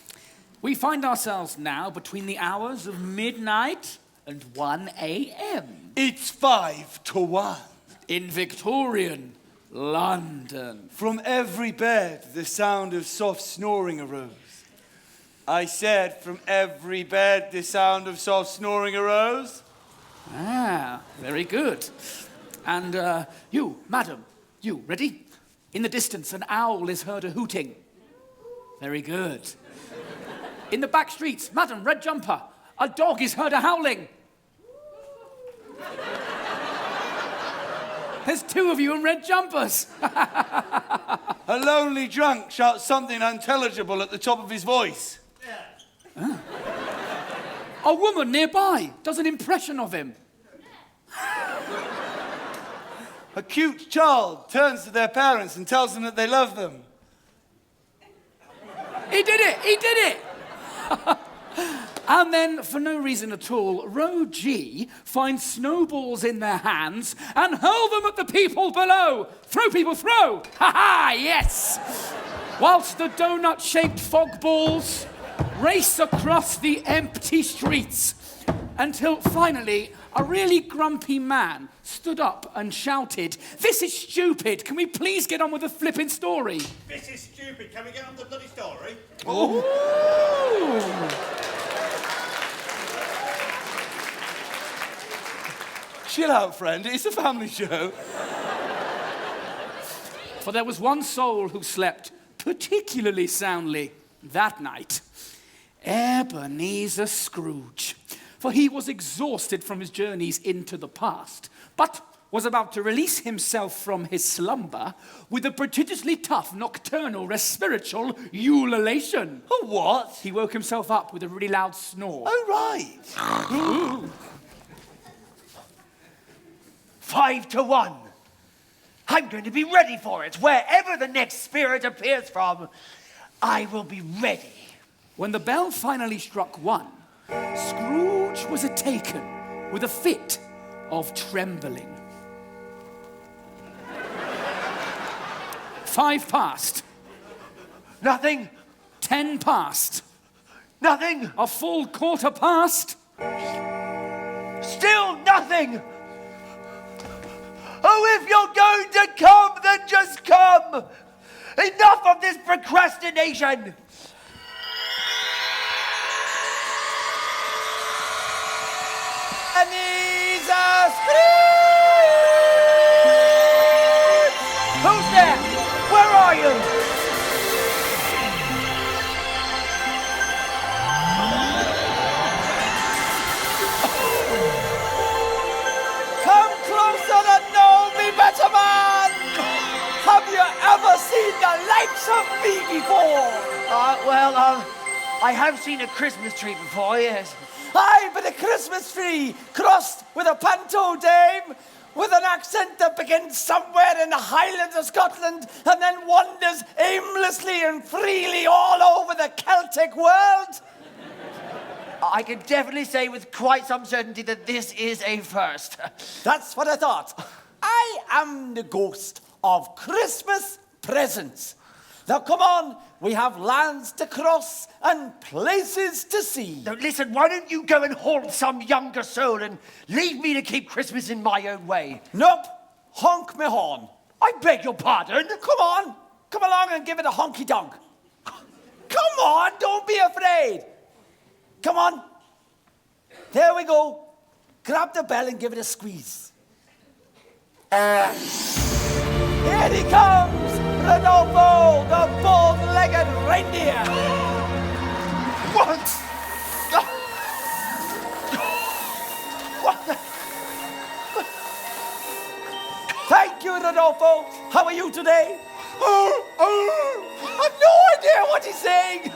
We find ourselves now between the hours of midnight and 1 a.m. It's 5 to 1. in Victorian London. From every bed, the sound of soft snoring arose. I said, from every bed, the sound of soft snoring arose. Ah, very good. And you, madam, you, ready? In the distance, an owl is heard a-hooting. Very good. In the back streets, madam, red jumper, a dog is heard a-howling. There's two of you in red jumpers. A lonely drunk shouts something unintelligible at the top of his voice. Ah. A woman nearby does an impression of him. A cute child turns to their parents and tells them that they love them. He did it! He did it! And then, for no reason at all, Row G finds snowballs in their hands and hurl them at the people below. Throw, people, throw! Ha-ha, yes! Whilst the donut-shaped fog balls race across the empty streets until finally a really grumpy man stood up and shouted, "This is stupid. Can we please get on with the flipping story?" This is stupid. Can we get on with the bloody story? Ooh. Chill out, friend. It's a family show. For there was one soul who slept particularly soundly that night. Ebenezer Scrooge. For he was exhausted from his journeys into the past, but was about to release himself from his slumber with a prodigiously tough nocturnal respiritual ululation. A what? He woke himself up with a really loud snore. Oh, right. 5 to 1. I'm going to be ready for it. Wherever the next spirit appears from, I will be ready. When the bell finally struck 1, Scrooge was taken with a fit of trembling. 5 passed. Nothing. 10 passed. Nothing. A full quarter passed. Still nothing. Oh, if you're going to come, then just come. Enough of this procrastination. Ebenezer Scrooge! Who's there? Where are you? Come closer to know me better, man! Have you ever seen the likes of me before? I have seen a Christmas tree before, yes. Aye, but a Christmas tree crossed with a panto dame with an accent that begins somewhere in the Highlands of Scotland and then wanders aimlessly and freely all over the Celtic world. I can definitely say with quite some certainty that this is a first. That's what I thought. I am the ghost of Christmas presents. Now, come on, we have lands to cross and places to see. Now, listen, why don't you go and haunt some younger soul and leave me to keep Christmas in my own way? Nope, honk me horn. I beg your pardon? Come on, come along and give it a honky-donk. Come on, don't be afraid. Come on. There we go. Grab the bell and give it a squeeze. Here he comes, Rodolfo, the bold-legged reindeer. What? Rodolfo. How are you today? I've no idea what he's saying.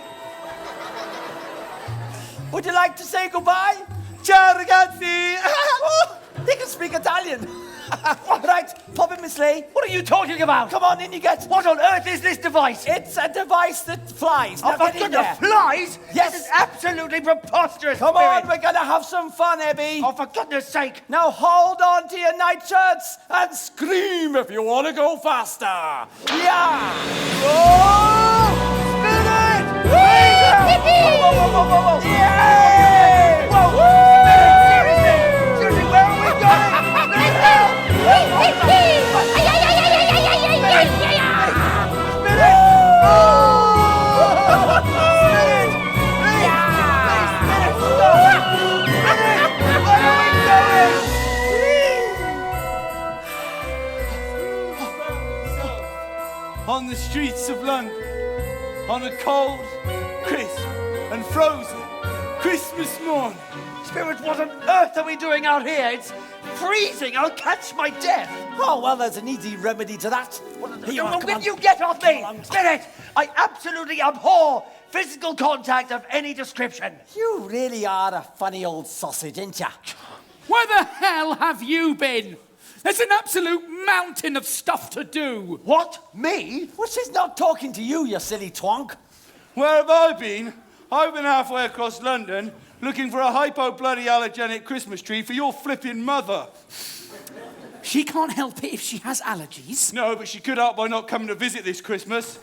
Would you like to say goodbye? Ciao, ragazzi! Oh, he can speak Italian. Right, pop in my sleigh. What are you talking about? Come on in, you get. What on earth is this device? It's a device that flies. Now Oh, for get in goodness, there. flies? Yes. This is absolutely preposterous, Come on, Spirit. we're gonna have some fun, Abby. Oh, for goodness sake. Now hold on to your nightshirts and scream if you want to go faster. Yeah. Oh, Spirit! Whoa, whoa, whoa, whoa, whoa. Yay! Whoa, seriously, where are we going? On the streets of London, on a cold, crisp, and frozen Christmas morning. Spirit, what on earth are we doing out here? It's freezing. I'll catch my death. Oh, well, there's an easy remedy to that. Here you are, come Will on. you get off me? Come on. Spirit, I absolutely abhor physical contact of any description. You really are a funny old sausage, ain't ya? Where the hell have you been? There's an absolute mountain of stuff to do. What? Me? Well, she's not talking to you, you silly twonk. Where have I been? I've been halfway across London looking for a hypo-bloody allergenic Christmas tree for your flipping mother. She can't help it if she has allergies. No, but she could help by not coming to visit this Christmas.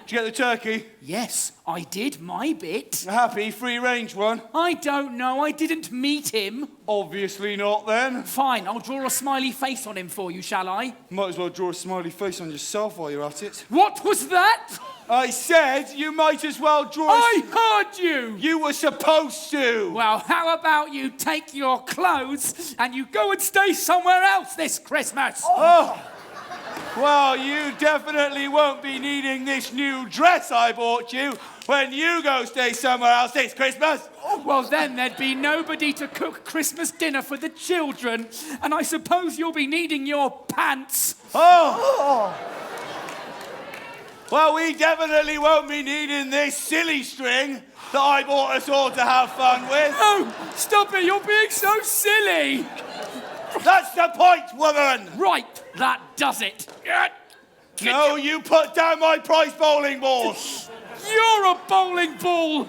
Did you get the turkey? Yes, I did my bit. A happy, free-range one? I don't know, I didn't meet him. Obviously not, then. Fine, I'll draw a smiley face on him for you, shall I? Might as well draw a smiley face on yourself while you're at it. What was that? I said you might as well draw I heard you! You were supposed to! Well, how about you take your clothes and you go and stay somewhere else this Christmas? Oh! Well, you definitely won't be needing this new dress I bought you when you go stay somewhere else this Christmas. Well, then there'd be nobody to cook Christmas dinner for the children, and I suppose you'll be needing your pants. Oh! Well, we definitely won't be needing this silly string that I bought us all to have fun with. Oh, stop it, you're being so silly. That's the point, woman! Right, that does it. No, you put down my prize bowling ball. You're a bowling ball.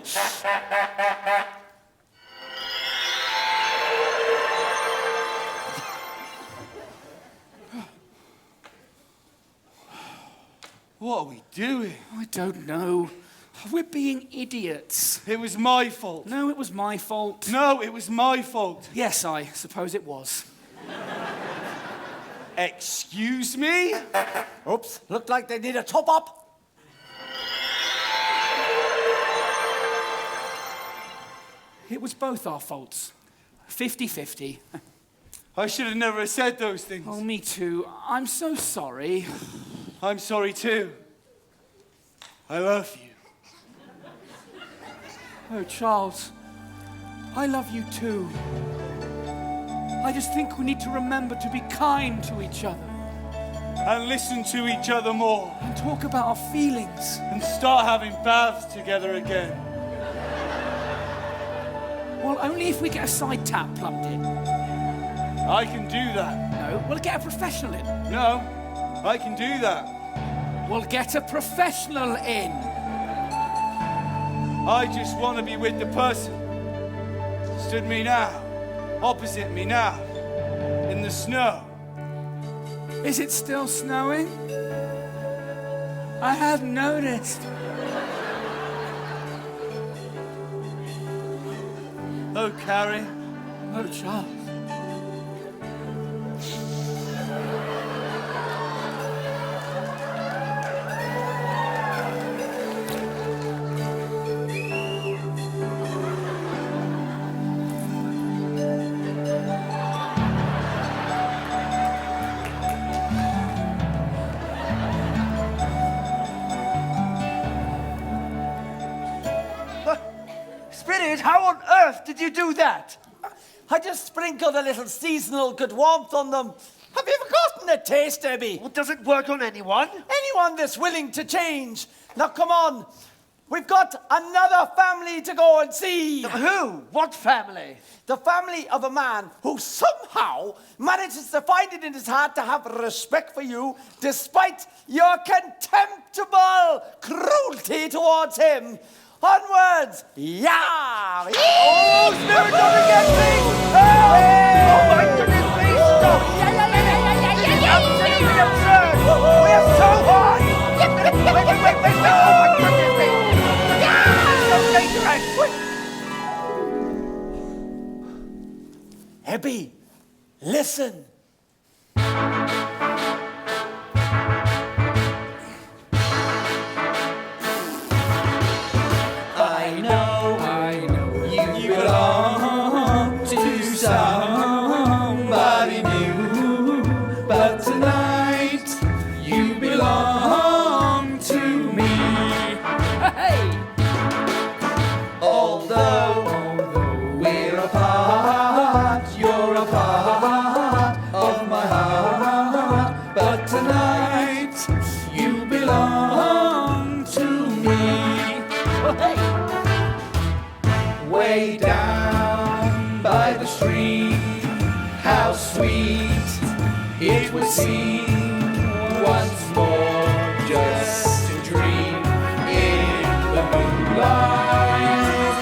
What are we doing? I don't know. We're being idiots. It was my fault. No, it was my fault. No, it was my fault. Yes, I suppose it was. Excuse me? Oops, looked like they need a top-up. It was both our faults. 50-50. I should have never said those things. Oh, me too. I'm so sorry. I'm sorry too. I love you. Oh, Charles, I love you too. I just think we need to remember to be kind to each other And listen to each other more. and talk about our feelings. And start having baths together again. Well, only if we get a side tap plugged in. I can do that. No, we'll get a professional in. No, I can do that. We'll get a professional in. I just want to be with the person. Stood me now. Opposite me now. In the snow. Is it still snowing? I hadn't noticed. Oh, Carrie. Oh, Charles. Spirit, how on earth did you do that? I just sprinkled a little seasonal good warmth on them. Have you forgotten the taste, Debbie? Well, does it work on anyone? Anyone that's willing to change. Now, come on. We've got another family to go and see. Who? What family? The family of a man who somehow manages to find it in his heart to have respect for you despite your contemptible cruelty towards him. Onwards! Yeah! Oh, Spirit, don't forget me! Oh my goodness, please stop! Absolutely absurd! We're so high! Wait, oh my goodness me! So dangerous! Hebby, listen. I know you belong to somebody new, but tonight you belong to me. Hey! Although we're apart, you're a part of my heart, but tonight you belong to me. Way down by the stream, how sweet it would seem once more just to dream in the moonlight.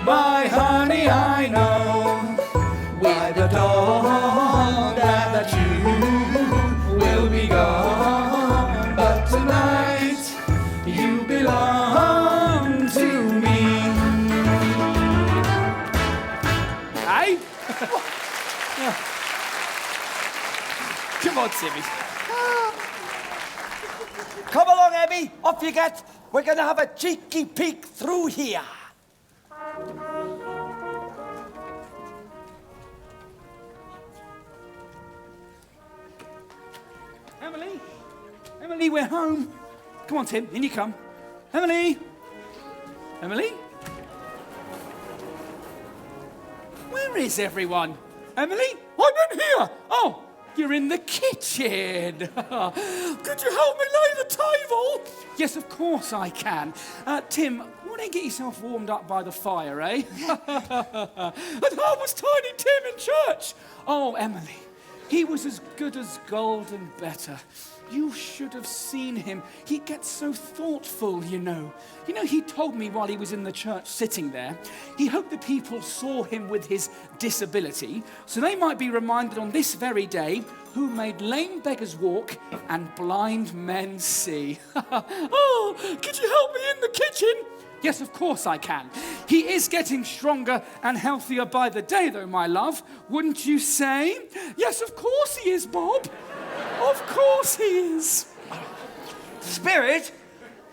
My honey, I know with the dawn that you will be gone, but tonight you belong to me. Hey? Come on, Timmy. Come along, Abby. Off you get. We're going to have a cheeky peek through here. Emily? Emily, we're home. Come on, Tim, in you come. Emily? Emily? Where is everyone? Emily? I'm in here. Oh, you're in the kitchen. Could you help me lay the table? Yes, of course I can. Tim, why don't you get yourself warmed up by the fire, eh? And how was Tiny Tim in church? Oh, Emily, he was as good as gold and better. You should have seen him. He gets so thoughtful, you know. You know, he told me while he was in the church sitting there, he hoped the people saw him with his disability, so they might be reminded on this very day who made lame beggars walk and blind men see. Oh, could you help me in the kitchen? Yes, of course I can. He is getting stronger and healthier by the day, though, my love. Wouldn't you say? Yes, of course he is, Bob. Of course he is. Spirit,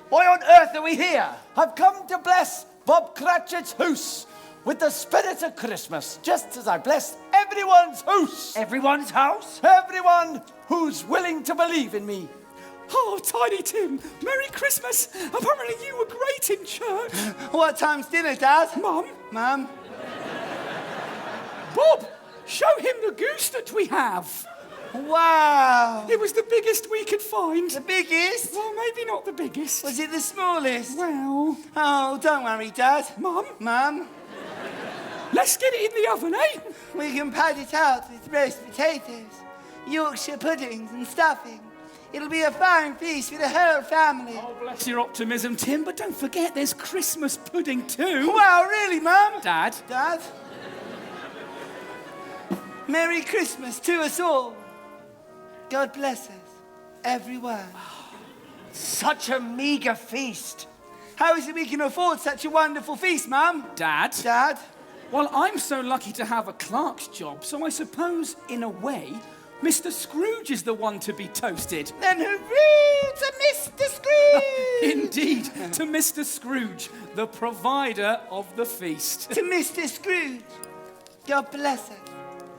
why on earth are we here? I've come to bless Bob Cratchit's house with the spirit of Christmas, just as I blessed everyone's house. Everyone's house? Everyone who's willing to believe in me. Oh, Tiny Tim, Merry Christmas. Apparently you were great in church. What time's dinner, Dad? Mum. Mum? Bob, show him the goose that we have. Wow! It was the biggest we could find. The biggest? Well, maybe not the biggest. Was it the smallest? Well... Oh, don't worry, Dad. Mum? Mum? Let's get it in the oven, eh? We can pad it out with roast potatoes, Yorkshire puddings and stuffing. It'll be a fine feast for the whole family. Oh, bless your optimism, Tim, but don't forget there's Christmas pudding too. Wow, really, Mum? Dad? Dad? Merry Christmas to us all. God bless us, everyone. Such a meagre feast. How is it we can afford such a wonderful feast, Mum? Dad? Dad? Well, I'm so lucky to have a clerk's job, so I suppose, in a way, Mr. Scrooge is the one to be toasted. Then hooray to Mr. Scrooge! Indeed, to Mr. Scrooge, the provider of the feast. To Mr. Scrooge. God bless us,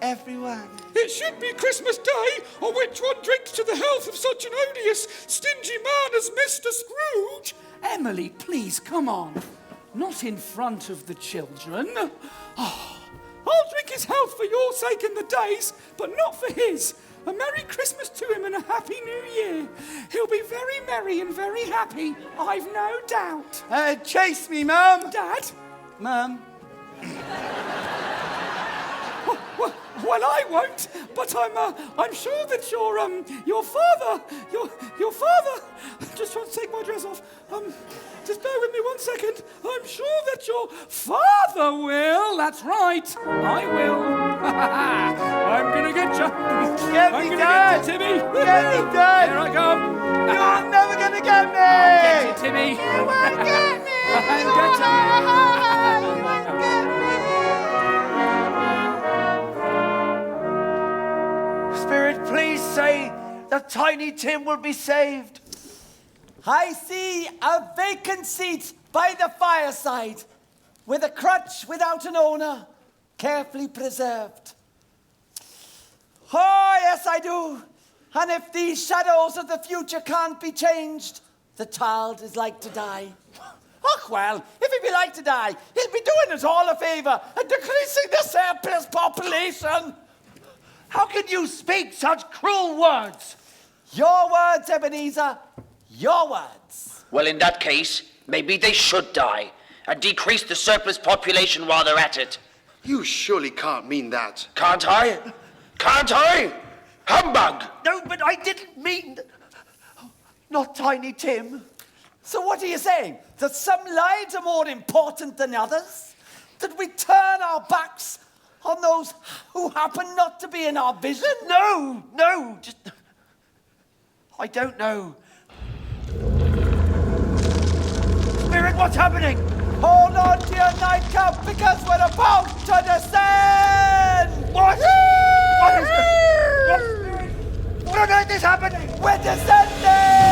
everyone. It should be Christmas Day, on which one drinks to the health of such an odious, stingy man as Mr. Scrooge. Emily, please, come on. Not in front of the children. Oh, I'll drink his health for your sake in the days, but not for his. A Merry Christmas to him and a Happy New Year. He'll be very merry and very happy, I've no doubt. Chase me, Mum. Dad? Mum. Well, I won't, but I'm sure that your father, just trying to take my dress off. Just bear with me 1 second. I'm sure that your father will. That's right, I will. I'm gonna get you. Get me, Dad. Get you, Timmy. Get me, Dad. Here I come. You're never gonna get me. I'll get you, Timmy. You won't get me! I'll get you. You won't get me! Spirit, please say that Tiny Tim will be saved. I see a vacant seat by the fireside, with a crutch without an owner, carefully preserved. Oh, yes, I do. And if these shadows of the future can't be changed, the child is like to die. Oh, well, if he be like to die, he'll be doing us all a favour and decreasing the surplus population. How can you speak such cruel words? Your words, Ebenezer, your words. Well, in that case, maybe they should die and decrease the surplus population while they're at it. You surely can't mean that. Can't I? Can't I? Humbug! No, but I didn't mean... Not Tiny Tim. So what are you saying? That some lives are more important than others? That we turn our backs on those who happen not to be in our vision? No, just... I don't know. Spirit, what's happening? Hold on to your nightcap because we're about to descend! What? What is this? What on earth is happening? We're descending!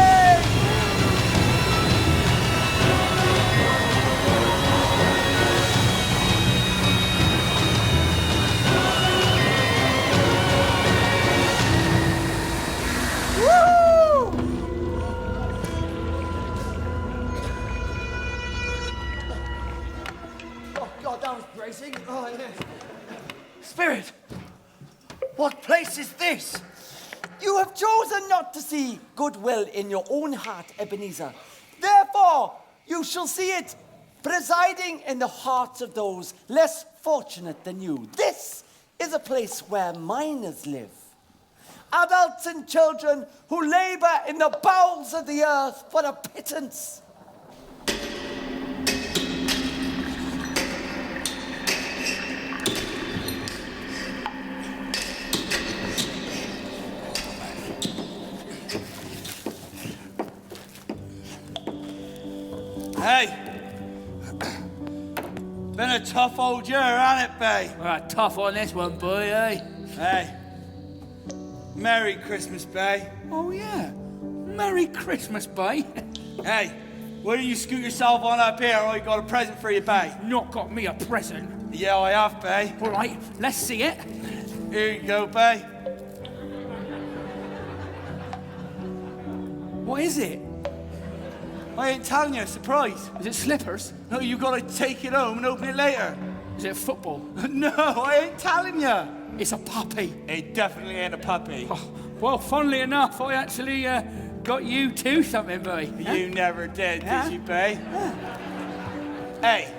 Oh, yes. Spirit, what place is this? You have chosen not to see goodwill in your own heart, Ebenezer. Therefore, you shall see it presiding in the hearts of those less fortunate than you. This is a place where miners live. Adults and children who labor in the bowels of the earth for a pittance. Hey. Been a tough old year, hasn't it, Bay? Tough on this one, boy, eh? Hey. Merry Christmas, Bay. Oh, yeah. Merry Christmas, Bay. Hey, why don't you scoot yourself on up here, or I got a present for you, Bay? Not got me a present. Yeah, I have, Bay. All right, let's see it. Here you go, Bay. What is it? I ain't telling you, surprise. Is it slippers? No, you gotta take it home and open it later. Is it football? No, I ain't telling you. It's a puppy. It definitely ain't a puppy. Oh, well, funnily enough, I actually got you too something, boy. You never did you, Bay? Hey,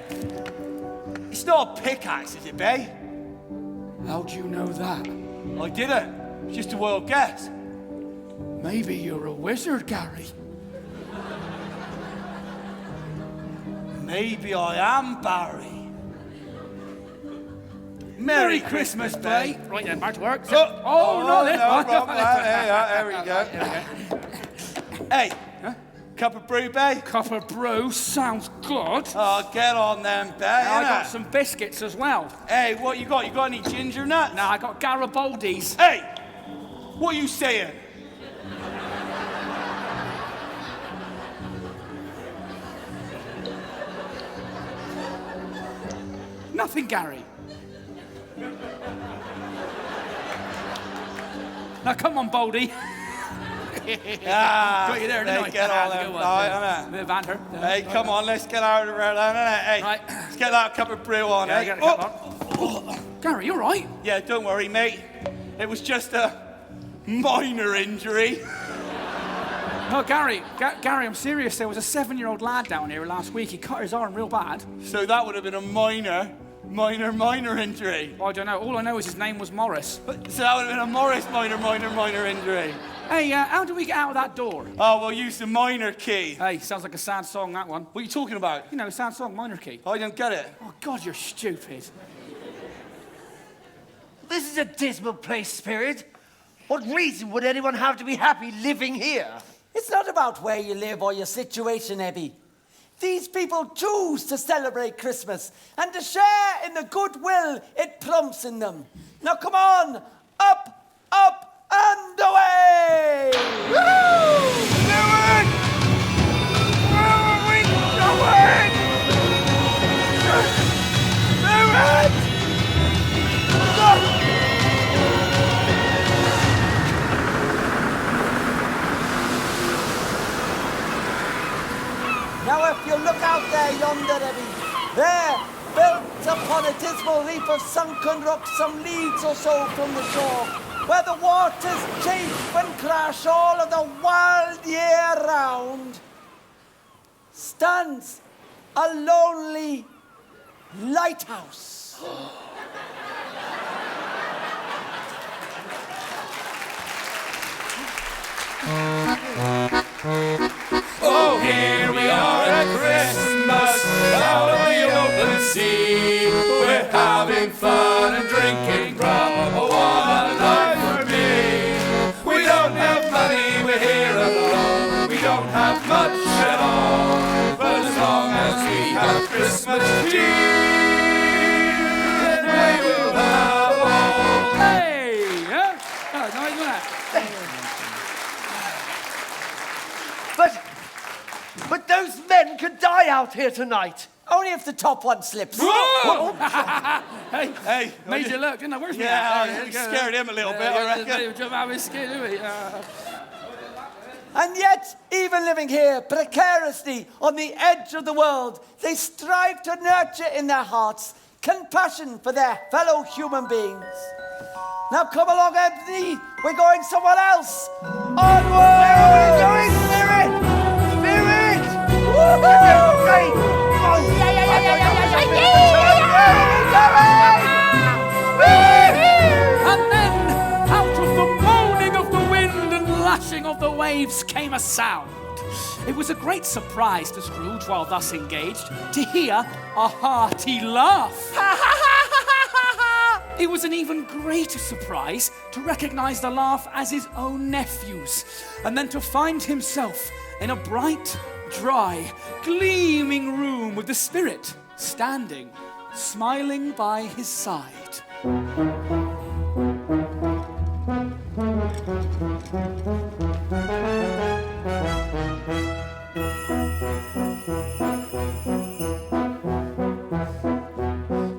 it's not a pickaxe, is it, Bay? How'd you know that? I didn't. It's just a wild guess. Maybe you're a wizard, Gary. Maybe I am Barry. Merry Christmas, Bay. Right then, back to work. Oh, no, then. no problem. There we go. Hey, cup of brew, Bay? Cup of brew sounds good. Oh, get on them, Bay. I got some biscuits as well. Hey, what you got? You got any ginger nuts? No, I got Garibaldi's. Hey, what are you saying? Nothing, Gary. Now, come on, Baldy. Got you there, didn't I? Get on them. Bit of banter. Hey, come on, let's get out of there, then, innit? Hey, right. Let's get that cup of brew on, Yeah, Gary, you all right? Yeah, don't worry, mate. It was just a minor injury. No, Gary, I'm serious. There was a 7-year-old lad down here last week. He cut his arm real bad. So that would have been a minor injury. I don't know. All I know is his name was Morris. So that would have been a Morris minor injury. Hey, how do we get out of that door? Oh, we'll use the minor key. Hey, sounds like a sad song, that one. What are you talking about? You know, sad song, minor key. I don't get it. Oh, God, you're stupid. This is a dismal place, Spirit. What reason would anyone have to be happy living here? It's not about where you live or your situation, Ebby. These people choose to celebrate Christmas and to share in the goodwill it prompts in them. Now come on, up, up, and away! Woo! Spirit! Where are we going? Spirit! Now if you look out there yonder, Ebby, there, built upon a dismal reef of sunken rocks some leagues or so from the shore, where the waters chafe and crash all of the wild year round, stands a lonely lighthouse. Oh, here we are at Christmas, out on the open sea. We're having fun and drinking rum, oh, what a life for me. We don't have money, we're here alone, we don't have much at all, but as long as we have Christmas cheer, then we will have all. Hey! Huh? Oh, nice one. But those men could die out here tonight. Only if the top one slips. Hey, made you look, didn't I? Where's Yeah, scared him a little bit, I reckon. And yet, even living here precariously on the edge of the world, they strive to nurture in their hearts compassion for their fellow human beings. Now come along, Anthony. We're going somewhere else. Onward! Where are we going, Spirit? Spirit! Woohoo! Great! Oh, And then, out of the moaning of the wind and lashing of the waves came a sound. It was a great surprise to Scrooge, while thus engaged, to hear a hearty laugh. It was an even greater surprise to recognize the laugh as his own nephew's, and then to find himself in a bright, dry, gleaming room with the Spirit standing, smiling by his side.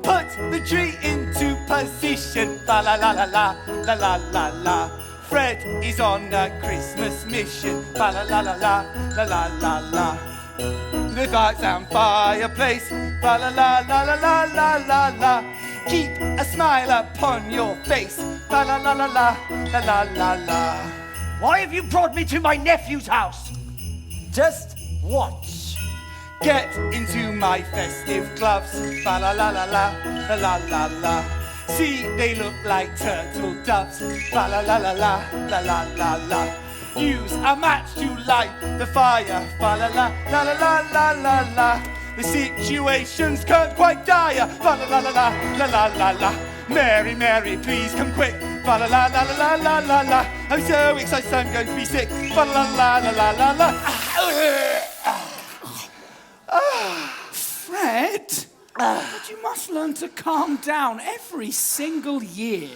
Put the tree into position, la la la la la la la la la. Fred is on a Christmas mission, la la la la la la la la la. The lights and fireplace, la la la la la la la la la. Keep a smile upon your face, la la la la la la la la la. Why have you brought me to my nephew's house? Just watch. Get into my festive gloves, la la la la la la la la la. See, they look like turtle doves, la la la la la la la la la. Use a match to light the fire, la la la la la la la la. The situation's quite dire, la la la la la la la la la. Mary, Mary, please come quick, la la la la la la la la. I'm so excited, I'm going to be sick, la la la la la la la. Fred, but you must learn to calm down every single year.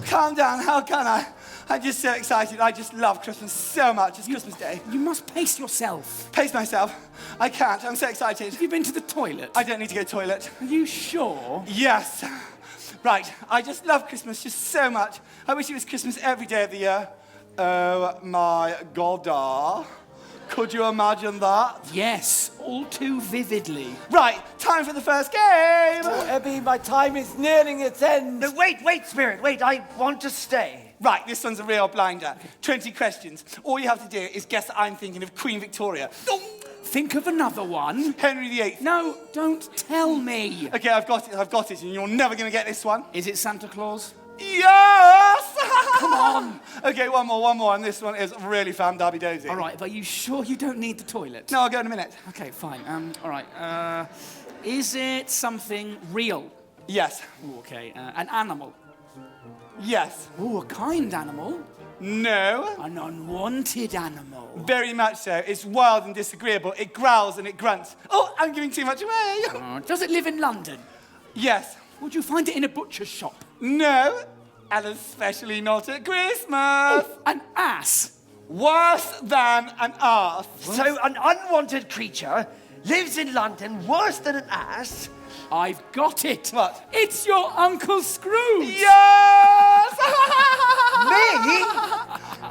Calm down, how can I? I'm just so excited. I just love Christmas so much. It's Christmas Day. You must pace yourself. Pace myself. I can't. I'm so excited. Have you been to the toilet? I don't need to go to the toilet. Are you sure? Yes. Right. I just love Christmas just so much. I wish it was Christmas every day of the year. Oh my God. Could you imagine that? Yes, all too vividly. Right. Time for the first game. Oh, Ebby, my time is nearing its end. No, wait, Spirit, wait, I want to stay. Right, this one's a real blinder. 20 questions. All you have to do is guess that I'm thinking of Queen Victoria. Think of another one. Henry VIII. No, don't tell me. Okay, I've got it, and you're never going to get this one. Is it Santa Claus? Yes! Come on. Okay, one more, and this one is really fan-dabby-dozy. All right, but are you sure you don't need the toilet? No, I'll go in a minute. Okay, fine. All right. Is it something real? Yes. Ooh, okay. An animal? Yes. Ooh, a kind animal? No. An unwanted animal? Very much so. It's wild and disagreeable. It growls and it grunts. Oh, I'm giving too much away. Does it live in London? Yes. Would you find it in a butcher's shop? No. And especially not at Christmas. Oh, an ass? Worse than an ass. So an unwanted creature lives in London worse than an ass? I've got it. What? It's your Uncle Scrooge. Yes! Me?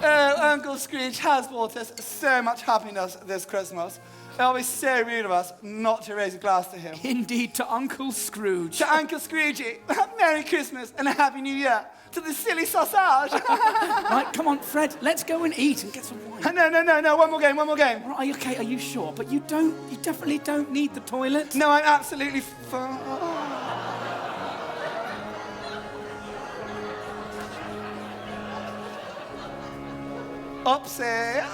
Oh, Uncle Scrooge has brought us so much happiness this Christmas. It'll be so rude of us not to raise a glass to him. Indeed, to Uncle Scrooge. To Uncle Scroogey, Merry Christmas and a Happy New Year. To the silly sausage. Right, come on, Fred, let's go and eat and get some wine. No, one more game. All right, okay, are you sure? But you definitely don't need the toilet. No, I'm absolutely fine. Upset.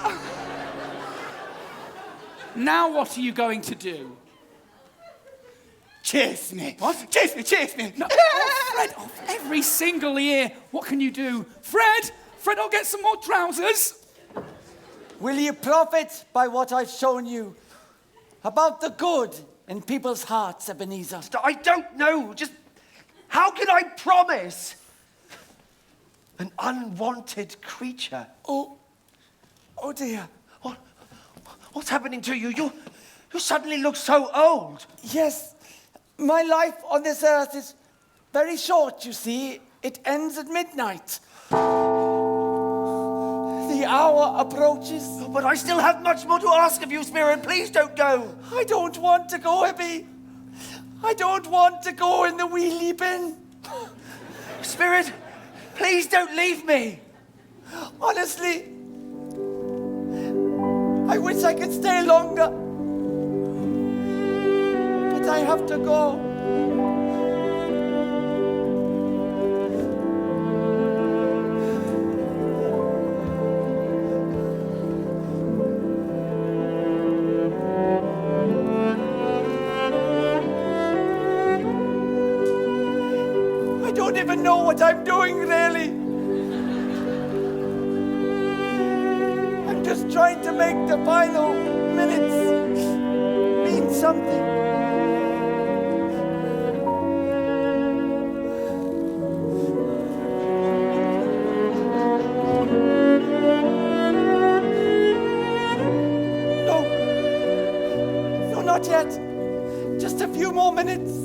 Now what are you going to do? Chase me. What? Chase me. No, Fred, every single year. What can you do? Fred, I'll get some more trousers. Will you profit by what I've shown you about the good in people's hearts, Ebenezer? I don't know. Just how can I promise an unwanted creature? Oh dear. What's happening to you? You suddenly look so old. Yes, my life on this earth is very short, you see. It ends at midnight. The hour approaches. Oh, but I still have much more to ask of you, Spirit. Please don't go. I don't want to go, Ebby. I don't want to go in the wheelie bin. Spirit, please don't leave me. Honestly, I wish I could stay longer. But I have to go. I don't even know what I'm doing, really. I'm just trying to make the final minutes mean something. No, not yet. Just a few more minutes.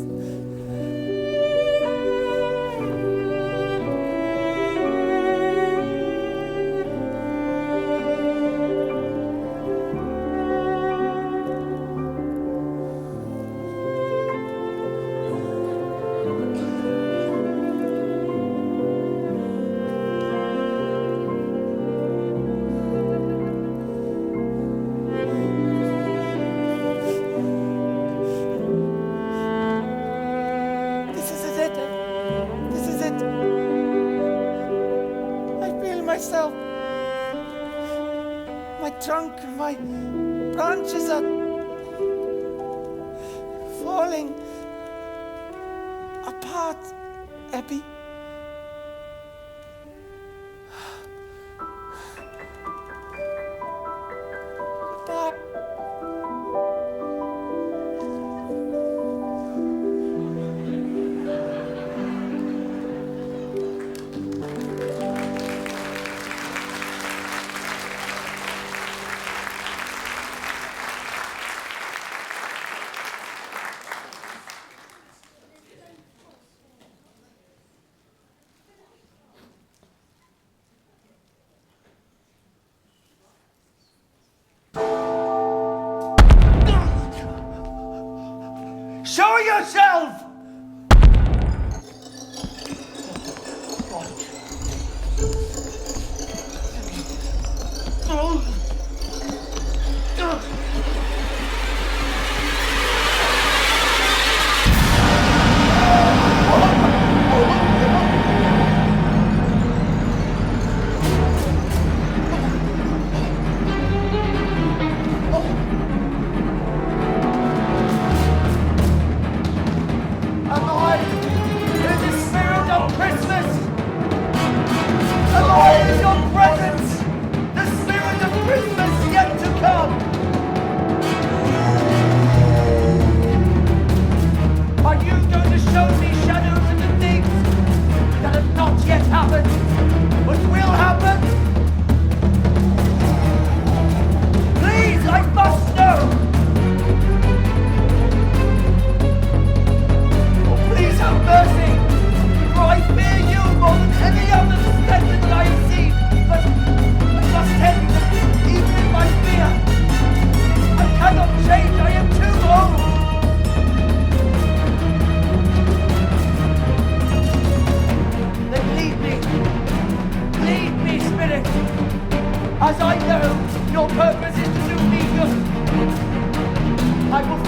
Myself. My trunk and my branches are falling apart, Ebbie. Goodbye. Show yourself!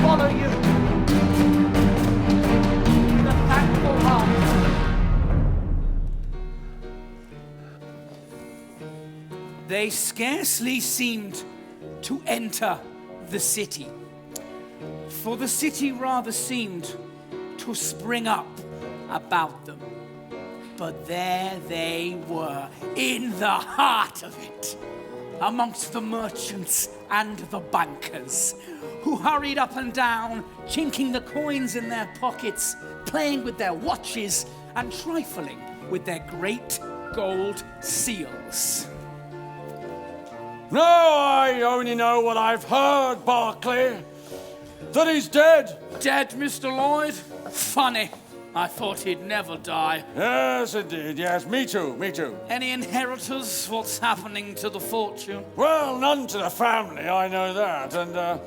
follow you with a thankful heart. They scarcely seemed to enter the city, for the city rather seemed to spring up about them. But there they were, in the heart of it, amongst the merchants and the bankers, who hurried up and down, chinking the coins in their pockets, playing with their watches, and trifling with their great gold seals. No, I only know what I've heard, Barclay. That he's dead. Dead, Mr. Lloyd? Funny. I thought he'd never die. Yes, indeed. Yes, me too. Any inheritors? What's happening to the fortune? Well, none to the family, I know that. And, of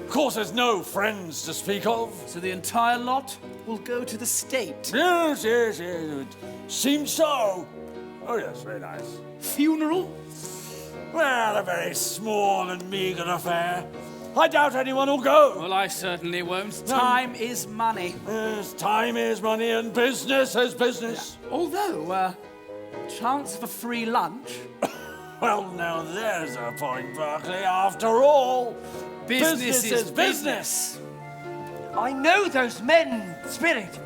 course, there's no friends to speak of. So the entire lot will go to the state? Yes. It seems so. Oh, yes, very nice. Funeral? Well, a very small and meagre affair. I doubt anyone will go. Well, I certainly won't. Time is money. Yes, time is money and business is business. Although, chance of a free lunch? Well, now there's a point, Barclay. After all, business is business. I know those men, Spirit.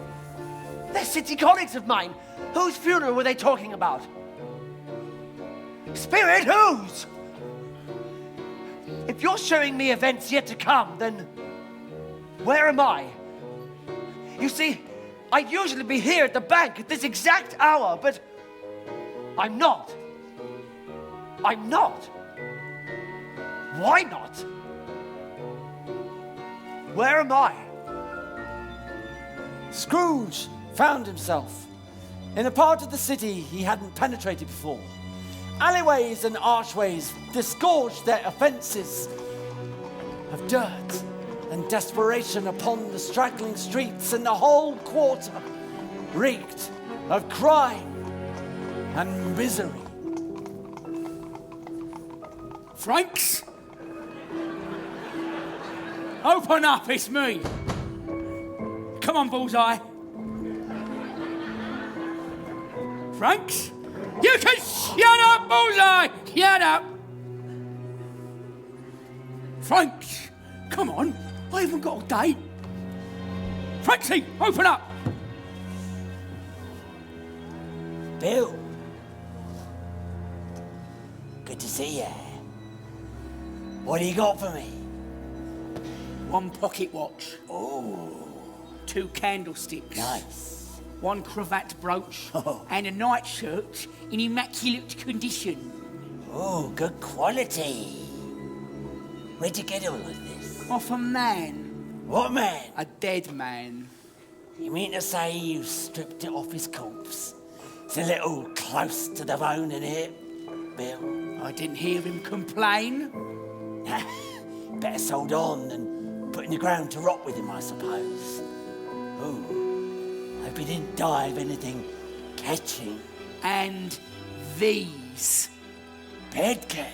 They're city colleagues of mine. Whose funeral were they talking about? Spirit, whose? If you're showing me events yet to come, then where am I? You see, I'd usually be here at the bank at this exact hour, but I'm not. I'm not. Why not? Where am I? Scrooge found himself in a part of the city he hadn't penetrated before. Alleyways and archways disgorged their offences of dirt and desperation upon the straggling streets, and the whole quarter reeked of crime and misery. Franks? Open up, it's me. Come on, Bullseye. Franks? You can shut up, Bullseye! Shut up! Franks, come on. I haven't got a date. Franksy, open up! Bill, good to see you. What do you got for me? One pocket watch. Oh, 2 candlesticks. nice. 1 cravat brooch. Oh. And a nightshirt in immaculate condition. Oh, good quality. Where'd you get all of this? Off a man. What man? A dead man. You mean to say you stripped it off his corpse? It's a little close to the bone in it, Bill. I didn't hear him complain. Better sold on than put in the ground to rot with him, I suppose. Oh, hope he didn't die of anything catching. And these. Bedcans?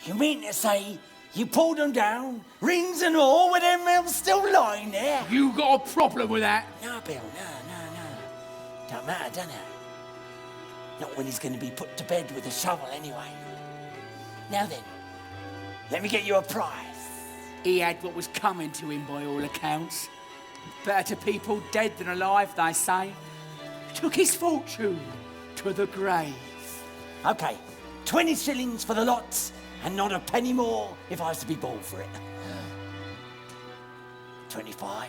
You mean to say you pulled them down, rings and all, with them still lying there? You got a problem with that? No, Bill, no. Don't matter, does it? Not when he's going to be put to bed with a shovel anyway. Now then, let me get you a prize. He had what was coming to him by all accounts. Better to people dead than alive, they say. Took his fortune to the grave. Okay, 20 shillings for the lots, and not a penny more if I was to be bought for it. 25.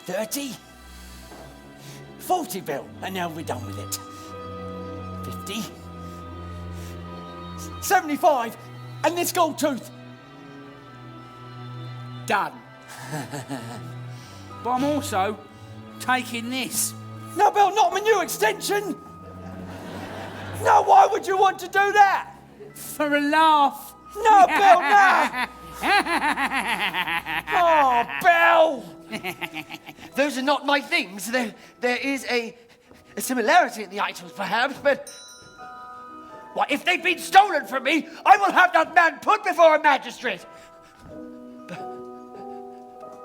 30. 40, Bill, and now we're done with it. 50. 75, and this gold tooth. Done. But I'm also taking this. No, Bill, not my new extension. No, why would you want to do that? For a laugh. No, Bill, no. Oh, Bill. Those are not my things. There is a similarity in the items, perhaps, but... Why, if they've been stolen from me, I will have that man put before a magistrate.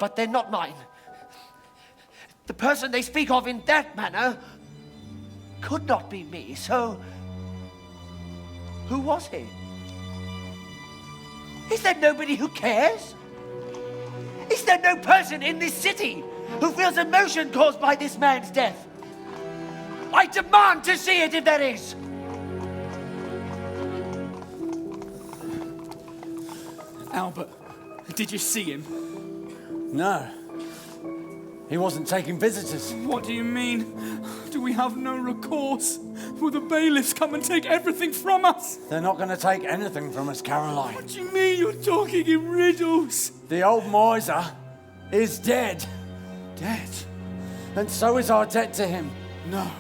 but they're not mine. The person they speak of in that manner could not be me, so who was he? Is there nobody who cares? Is there no person in this city who feels emotion caused by this man's death? I demand to see it if there is. Albert, did you see him? No. He wasn't taking visitors. What do you mean? Do we have no recourse? Will the bailiffs come and take everything from us? They're not going to take anything from us, Caroline. What do you mean you're talking in riddles? The old miser is dead. Dead? And so is our debt to him. No.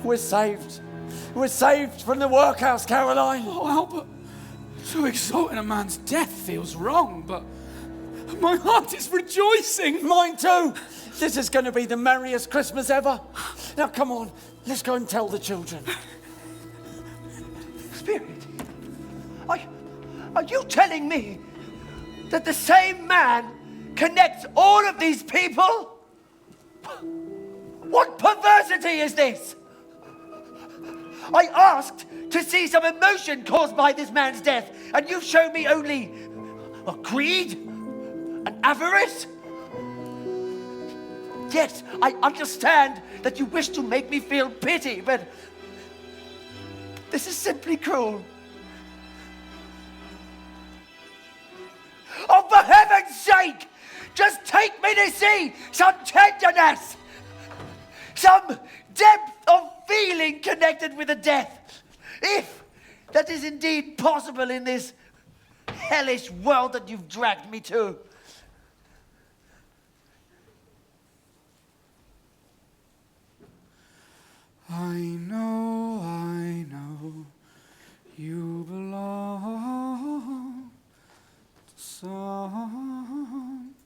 We're saved. We're saved from the workhouse, Caroline. Oh, Albert, so exalting a man's death feels wrong, but my heart is rejoicing. Mine too. This is going to be the merriest Christmas ever. Now, come on. Let's go and tell the children. Spirit, are you telling me that the same man connects all of these people? What perversity is this? I asked to see some emotion caused by this man's death, and you've shown me only greed and avarice. Yes, I understand that you wish to make me feel pity, but this is simply cruel. Oh, for heaven's sake, just take me to see some tenderness, some depth of feeling connected with a death, if that is indeed possible in this hellish world that you've dragged me to. I know, you belong to somebody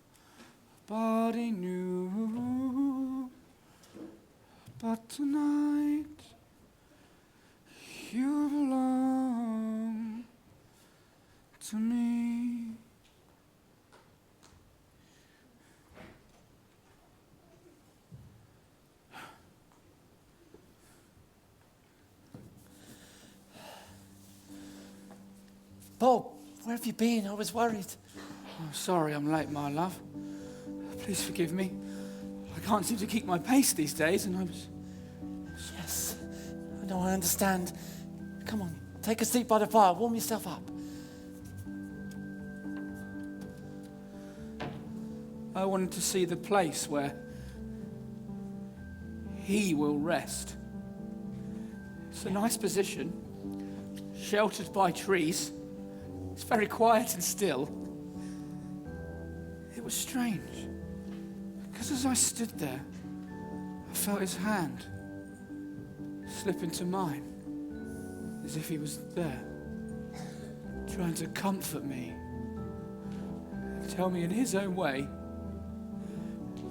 new, but tonight you belong to me. Bob, where have you been? I was worried. I'm sorry I'm late, my love. Please forgive me. I can't seem to keep my pace these days, and I was... Yes, I know, I understand. Come on, take a seat by the fire, warm yourself up. I wanted to see the place where he will rest. It's a nice position, sheltered by trees. It's very quiet and still. It was strange, because as I stood there, I felt his hand slip into mine, as if he was there, trying to comfort me, tell me in his own way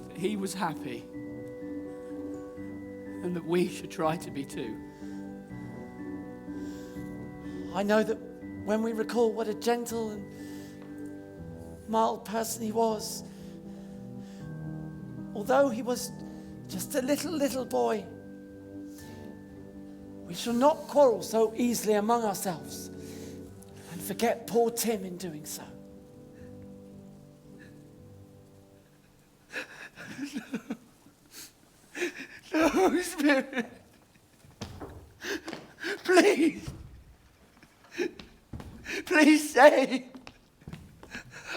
that he was happy, and that we should try to be too. I know that when we recall what a gentle and mild person he was, although he was just a little boy, we shall not quarrel so easily among ourselves and forget poor Tim in doing so. No, Spirit. Please. Please say,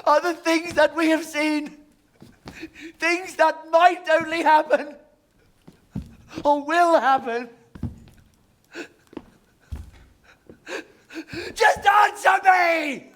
are the things that we have seen things that might only happen or will happen? Just answer me!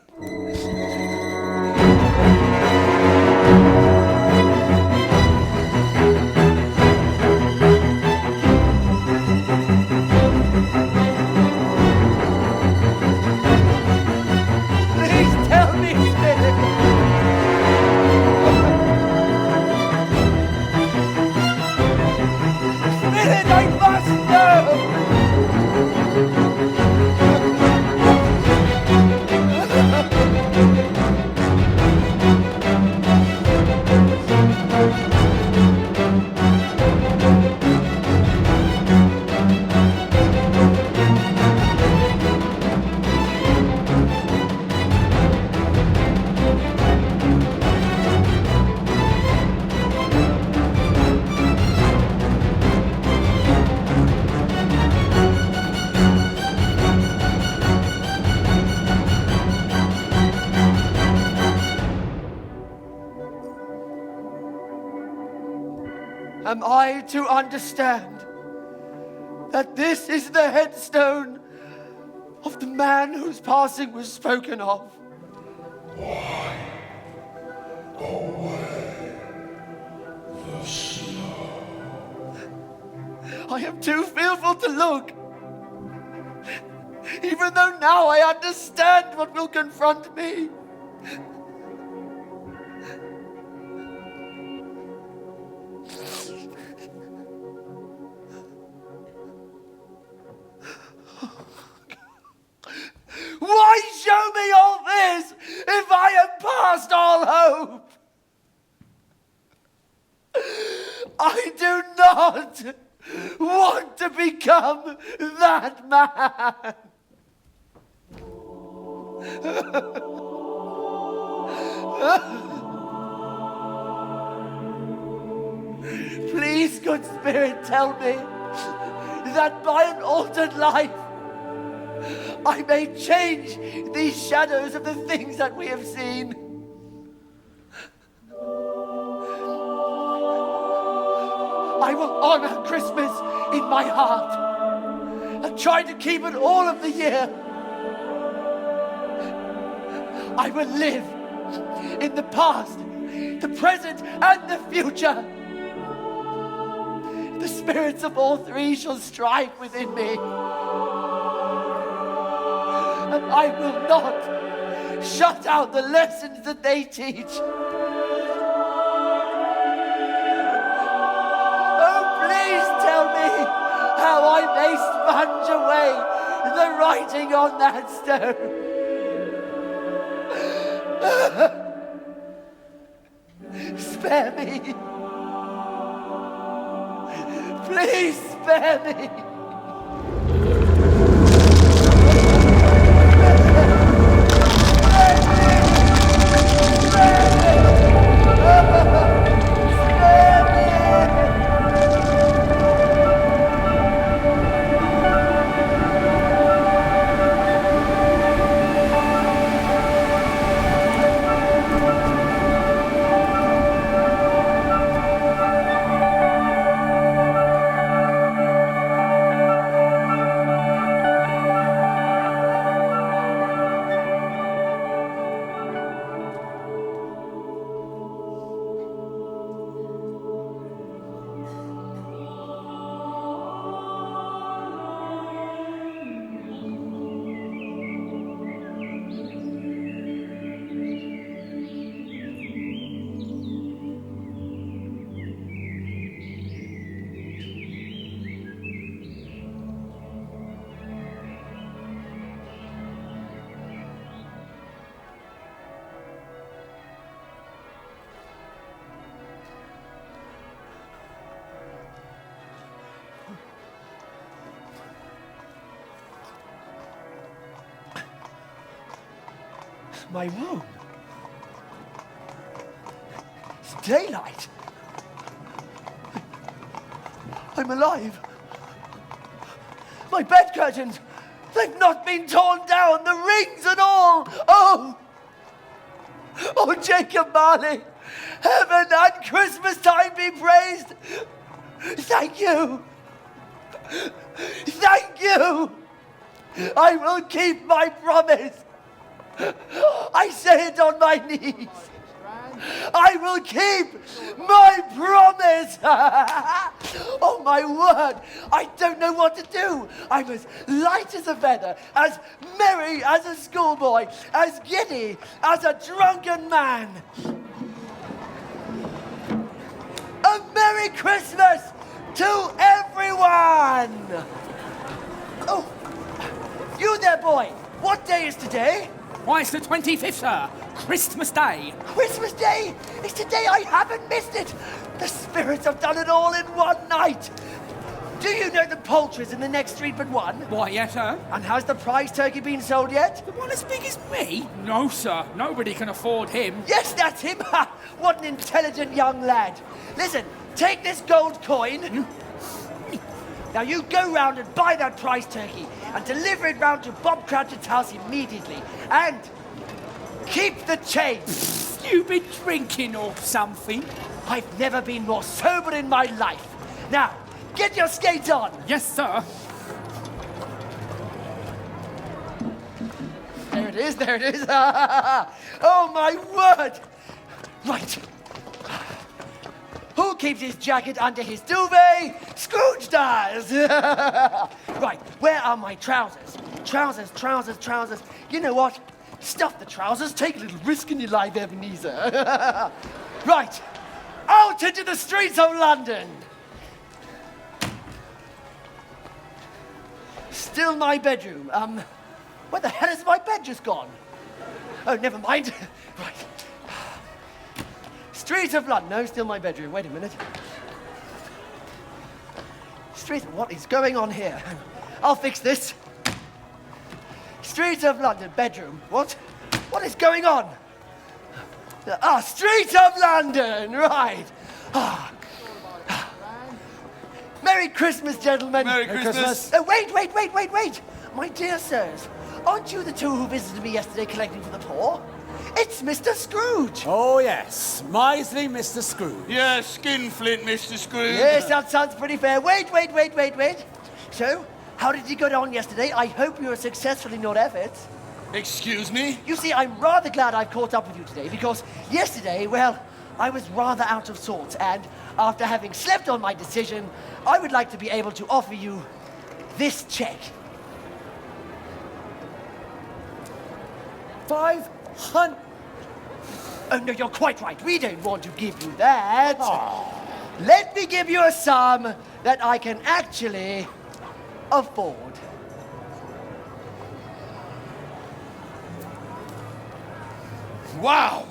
am I to understand that this is the headstone of the man whose passing was spoken of? Why? Away the snow. I am too fearful to look. Even though now I understand what will confront me. Why show me all this if I am past all hope? I do not want to become that man. Please, good spirit, tell me that by an altered life I may change these shadows of the things that we have seen. I will honor Christmas in my heart and try to keep it all of the year. I will live in the past, the present, and the future. The spirits of all three shall strive within me. And I will not shut out the lessons that they teach. Oh, please tell me how I may sponge away the writing on that stone. Spare me. Please spare me. My room. It's daylight. I'm alive. My bed curtains, they've not been torn down, the rings and all. Oh, Jacob Marley, heaven and Christmas time be praised. Thank you. Thank you. I will keep my promise. I say it on my knees. I will keep my promise. Oh, my word. I don't know what to do. I'm as light as a feather, as merry as a schoolboy, as giddy as a drunken man. A Merry Christmas to everyone. Oh, you there, boy. What day is today? Why, it's the 25th, sir. Christmas Day. Christmas Day? It's today. I haven't missed it. The spirits have done it all in one night. Do you know the poultry's in the next street but one? Why, yes, sir. And has the prize turkey been sold yet? The one as big as me? No, sir. Nobody can afford him. Yes, that's him. Ha! What an intelligent young lad. Listen, take this gold coin. Now you go round and buy that prize turkey and deliver it round to Bob Cratchit's house immediately. And keep the change. You been drinking or something? I've never been more sober in my life. Now, get your skates on. Yes, sir. There it is, there it is. Oh, my word. Right. Who keeps his jacket under his duvet? Scrooge does. Right, where are my trousers? Trousers, trousers, trousers. You know what? Stuff the trousers. Take a little risk in your life, Ebenezer. Right, out into the streets of London. Still my bedroom. Where the hell has my bed just gone? Oh, never mind. Right. Streets of London. No, still my bedroom. Wait a minute. What is going on here? I'll fix this. Streets of London, bedroom. What? What is going on? Streets of London, right. Merry Christmas, gentlemen. Merry Christmas. Wait. My dear sirs, aren't you the two who visited me yesterday collecting for the poor? It's Mr. Scrooge. Oh, yes. Miserly Mr. Scrooge. Yeah, skinflint, Mr. Scrooge. Yes, that sounds pretty fair. Wait. So, how did you go down yesterday? I hope you were successful in your efforts. Excuse me? You see, I'm rather glad I've caught up with you today because yesterday, well, I was rather out of sorts, and after having slept on my decision, I would like to be able to offer you this check. 500. Oh, no, you're quite right. We don't want to give you that. Let me give you a sum that I can actually afford. Wow!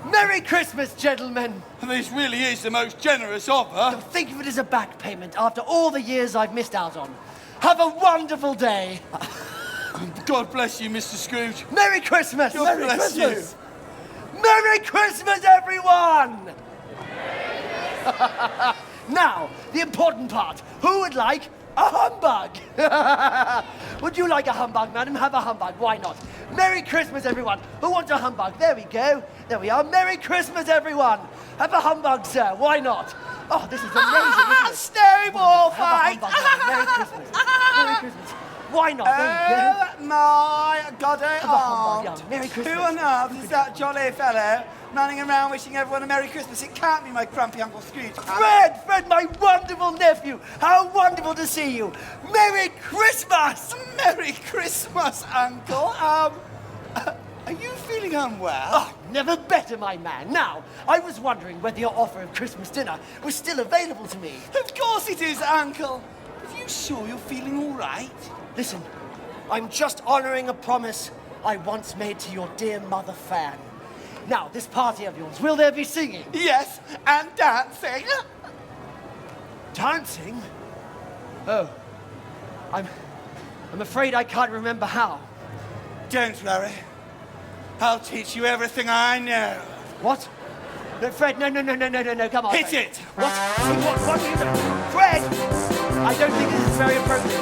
Merry Christmas, gentlemen. This really is the most generous offer. Think of it as a back payment after all the years I've missed out on. Have a wonderful day. God bless you, Mr. Scrooge. Merry Christmas. God Merry bless Christmas. Merry Christmas, everyone. Now, the important part. Who would like a humbug? Would you like a humbug, madam? Have a humbug. Why not? Merry Christmas, everyone. Who wants a humbug? There we go. There we are. Merry Christmas, everyone. Have a humbug, sir. Why not? Oh, this is amazing, isn't it? Snowball Have a fight! humbug, madam. Merry Christmas. Merry Christmas. Why not? There you go. Oh my God, Have a humbug, yeah. Merry Christmas. Who on earth is that jolly fellow running around wishing everyone a Merry Christmas? It can't be my grumpy Uncle Scrooge. Fred, my wonderful nephew. How wonderful to see you. Merry Christmas. Merry Christmas, Uncle. Are you feeling unwell? Oh, never better, my man. Now, I was wondering whether your offer of Christmas dinner was still available to me. Of course it is, Uncle. Are you sure you're feeling all right? Listen, I'm just honoring a promise I once made to your dear mother, Fan. Now, this party of yours, will there be singing? Yes, and dancing. Dancing? Oh, I'm afraid I can't remember how. Don't worry. I'll teach you everything I know. What? No, Fred, no, come on. Hit it! What are you doing? Fred! I don't think this is very appropriate.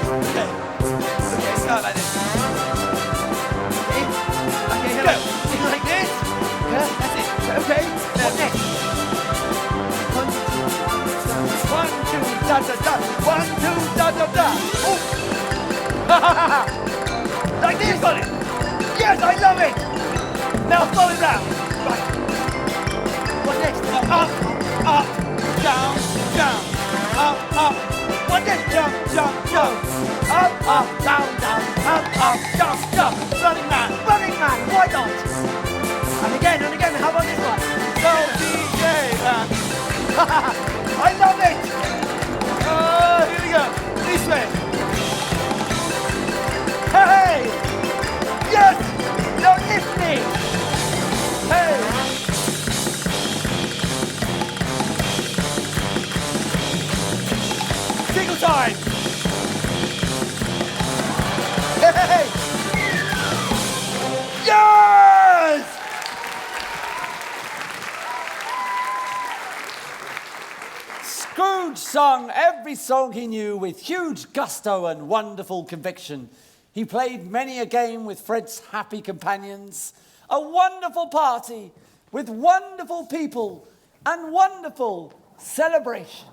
Okay, start like this. Okay, Go! Like this? Yeah, that's it. Okay, what next? One, two, da, da, da. 1, 2, da, da, da. Oh. Like this? Got it. Yes, I love it. Now follow it round. Right. What next? Up, down, down. Up. What next? Jump. Up, down. Up, jump. Running man. Why not? And again. How about this one? Go DJ man. I love it. Here we go. This way. Hey! Yes! Now lift me! Hey! Single time! Hey! Yes! Scrooge sung every song he knew with huge gusto and wonderful conviction. He played many a game with Fred's happy companions. A wonderful party with wonderful people and wonderful celebration.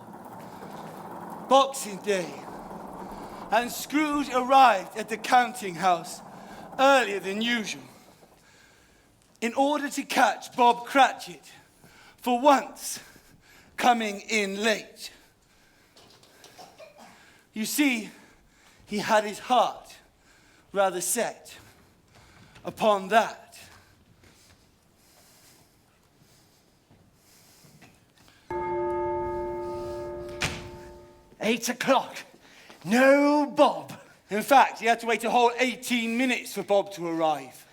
Boxing Day, and Scrooge arrived at the counting house earlier than usual in order to catch Bob Cratchit, for once coming in late. You see, he had his heart rather set upon that. 8 o'clock. No Bob. In fact, he had to wait a whole 18 minutes for Bob to arrive.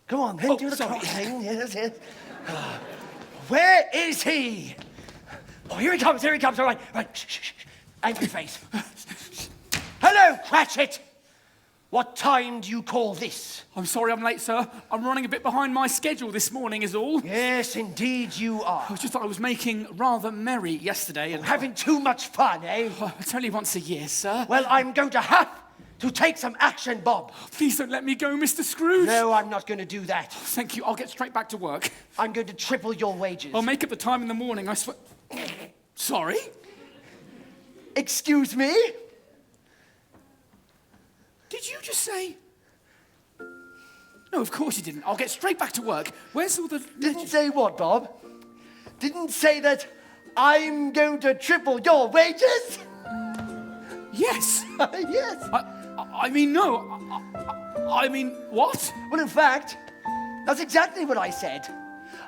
Go on, then, do the clock thing. Yes, yes. Where is he? Oh, here he comes, all right. Right, shh. Angry face. Hello, Cratchit. What time do you call this? I'm sorry I'm late, sir. I'm running a bit behind my schedule this morning is all. Yes, indeed you are. It was just that I was making rather merry yesterday and... Having too much fun, eh? Oh, it's only once a year, sir. Well, I'm going to have to take some action, Bob. Please don't let me go, Mr. Scrooge. No, I'm not going to do that. Thank you. I'll get straight back to work. I'm going to triple your wages. I'll make up the time in the morning, I swear. Sorry? Excuse me? Did you just say... No, of course you didn't. I'll get straight back to work. Where's all the... Didn't say what, Bob? Didn't say that I'm going to triple your wages? Yes. Yes. I mean, no. I mean, what? Well, in fact, that's exactly what I said.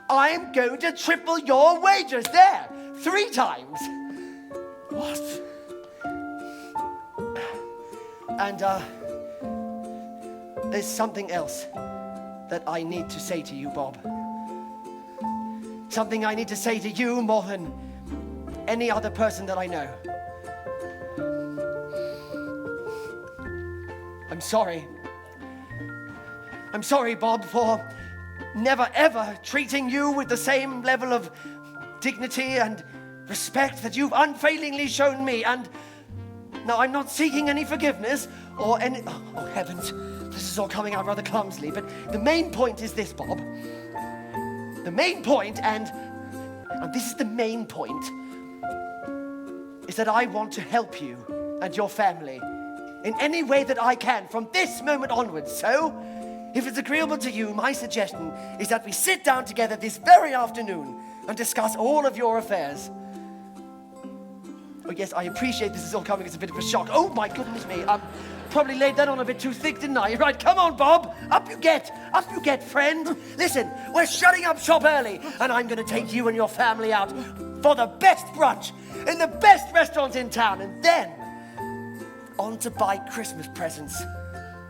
I'm going to triple your wages there. 3 times. What? And, there's something else that I need to say to you, Bob. Something I need to say to you more than any other person that I know. I'm sorry. I'm sorry, Bob, for never ever treating you with the same level of dignity and respect that you've unfailingly shown me. And now I'm not seeking any forgiveness or any... Oh, heavens. This is all coming out rather clumsily, but the main point is this, Bob. The main point, and this is the main point, is that I want to help you and your family in any way that I can from this moment onwards. So, if it's agreeable to you, my suggestion is that we sit down together this very afternoon and discuss all of your affairs. Oh, yes, I appreciate this is all coming as a bit of a shock. Oh, my goodness me. Probably laid that on a bit too thick, didn't I? Right, come on, Bob. Up you get, friend. Listen, we're shutting up shop early, and I'm going to take you and your family out for the best brunch in the best restaurant in town, and then on to buy Christmas presents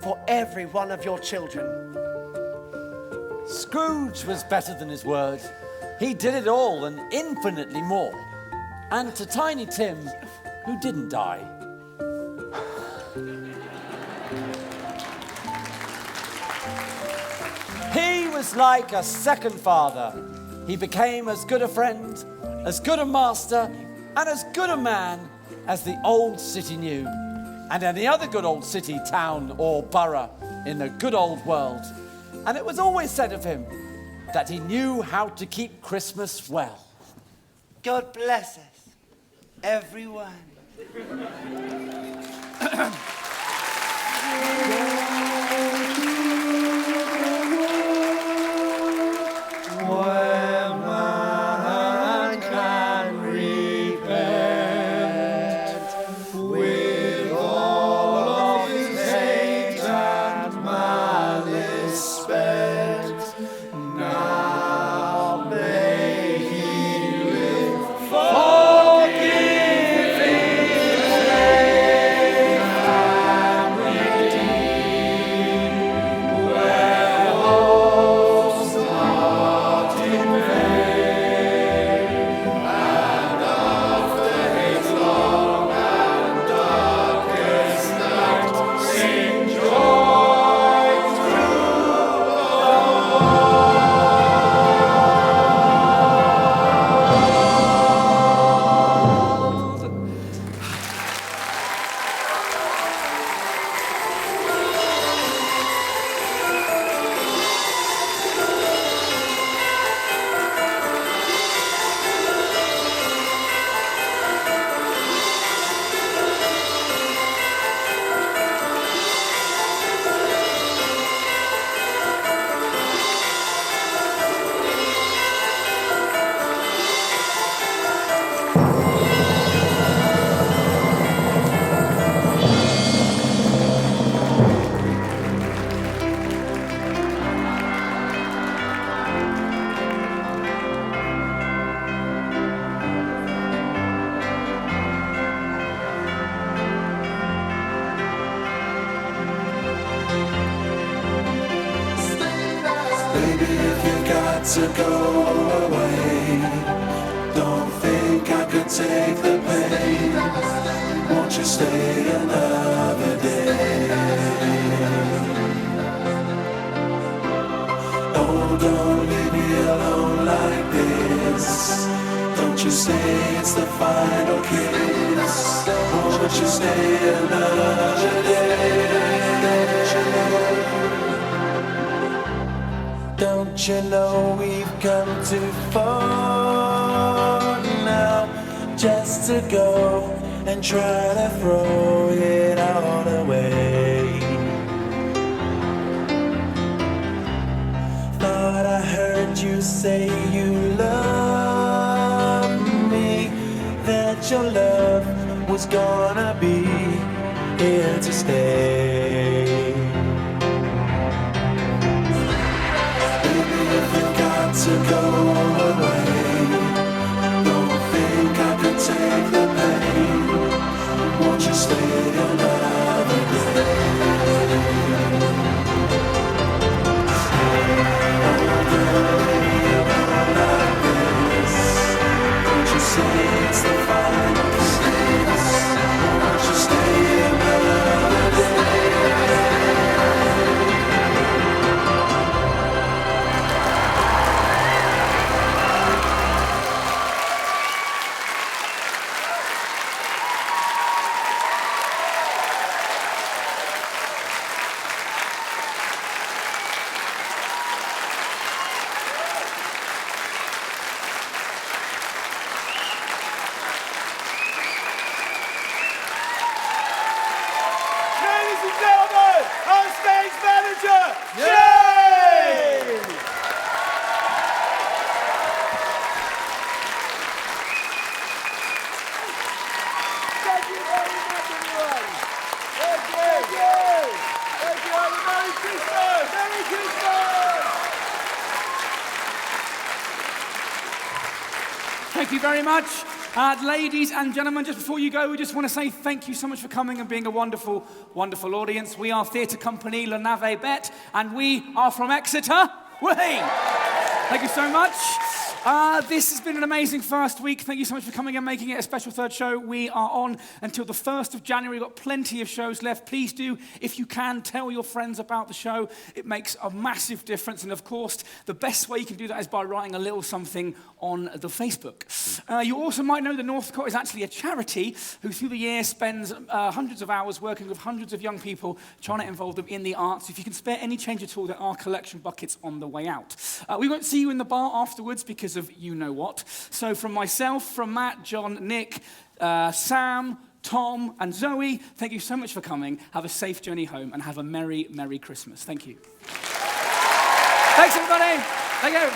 for every one of your children. Scrooge was better than his word. He did it all and infinitely more. And to Tiny Tim, who didn't die. He was like a second father. He became as good a friend, as good a master, and as good a man as the old city knew, and any other good old city, town, or borough in the good old world. And it was always said of him that he knew how to keep Christmas well. God bless us, everyone. Baby, if you got to go away, don't think I could take the pain. Won't you stay another day? Oh, don't leave me alone like this. Don't you say it's the final kiss. Won't you stay another day? Don't you know we've come too far now just to go and try to throw it all away? Thought I heard you say you love me, that your love was gonna be here to stay. Baby, if you got to go away, don't think I could take the pain. Won't you stay another day? Don't you say it's the final kiss? Won't you stay another day? Ladies and gentlemen, our stage manager, Jay! Thank you very much, everyone. Thank you. Thank you. Merry Christmas. Merry Christmas. Thank you very much. Ladies and gentlemen, just before you go, we just want to say thank you so much for coming and being a wonderful, wonderful audience. We are theatre company Le Navet Bête, and we are from Exeter. Whee! Thank you so much. This has been an amazing first week. Thank you so much for coming and making it a special third show. We are on until the 1st of January. We've got plenty of shows left. Please do, if you can, tell your friends about the show. It makes a massive difference. And of course, the best way you can do that is by writing a little something on the Facebook. You also might know the Northcote is actually a charity who through the year spends hundreds of hours working with hundreds of young people trying to involve them in the arts. If you can spare any change at all, there are collection buckets on the way out. We won't see you in the bar afterwards because of you-know-what. So from myself, from Matt, John, Nick, Sam, Tom, and Zoe, thank you so much for coming. Have a safe journey home and have a merry, merry Christmas. Thank you. Thanks, everybody. Thank you.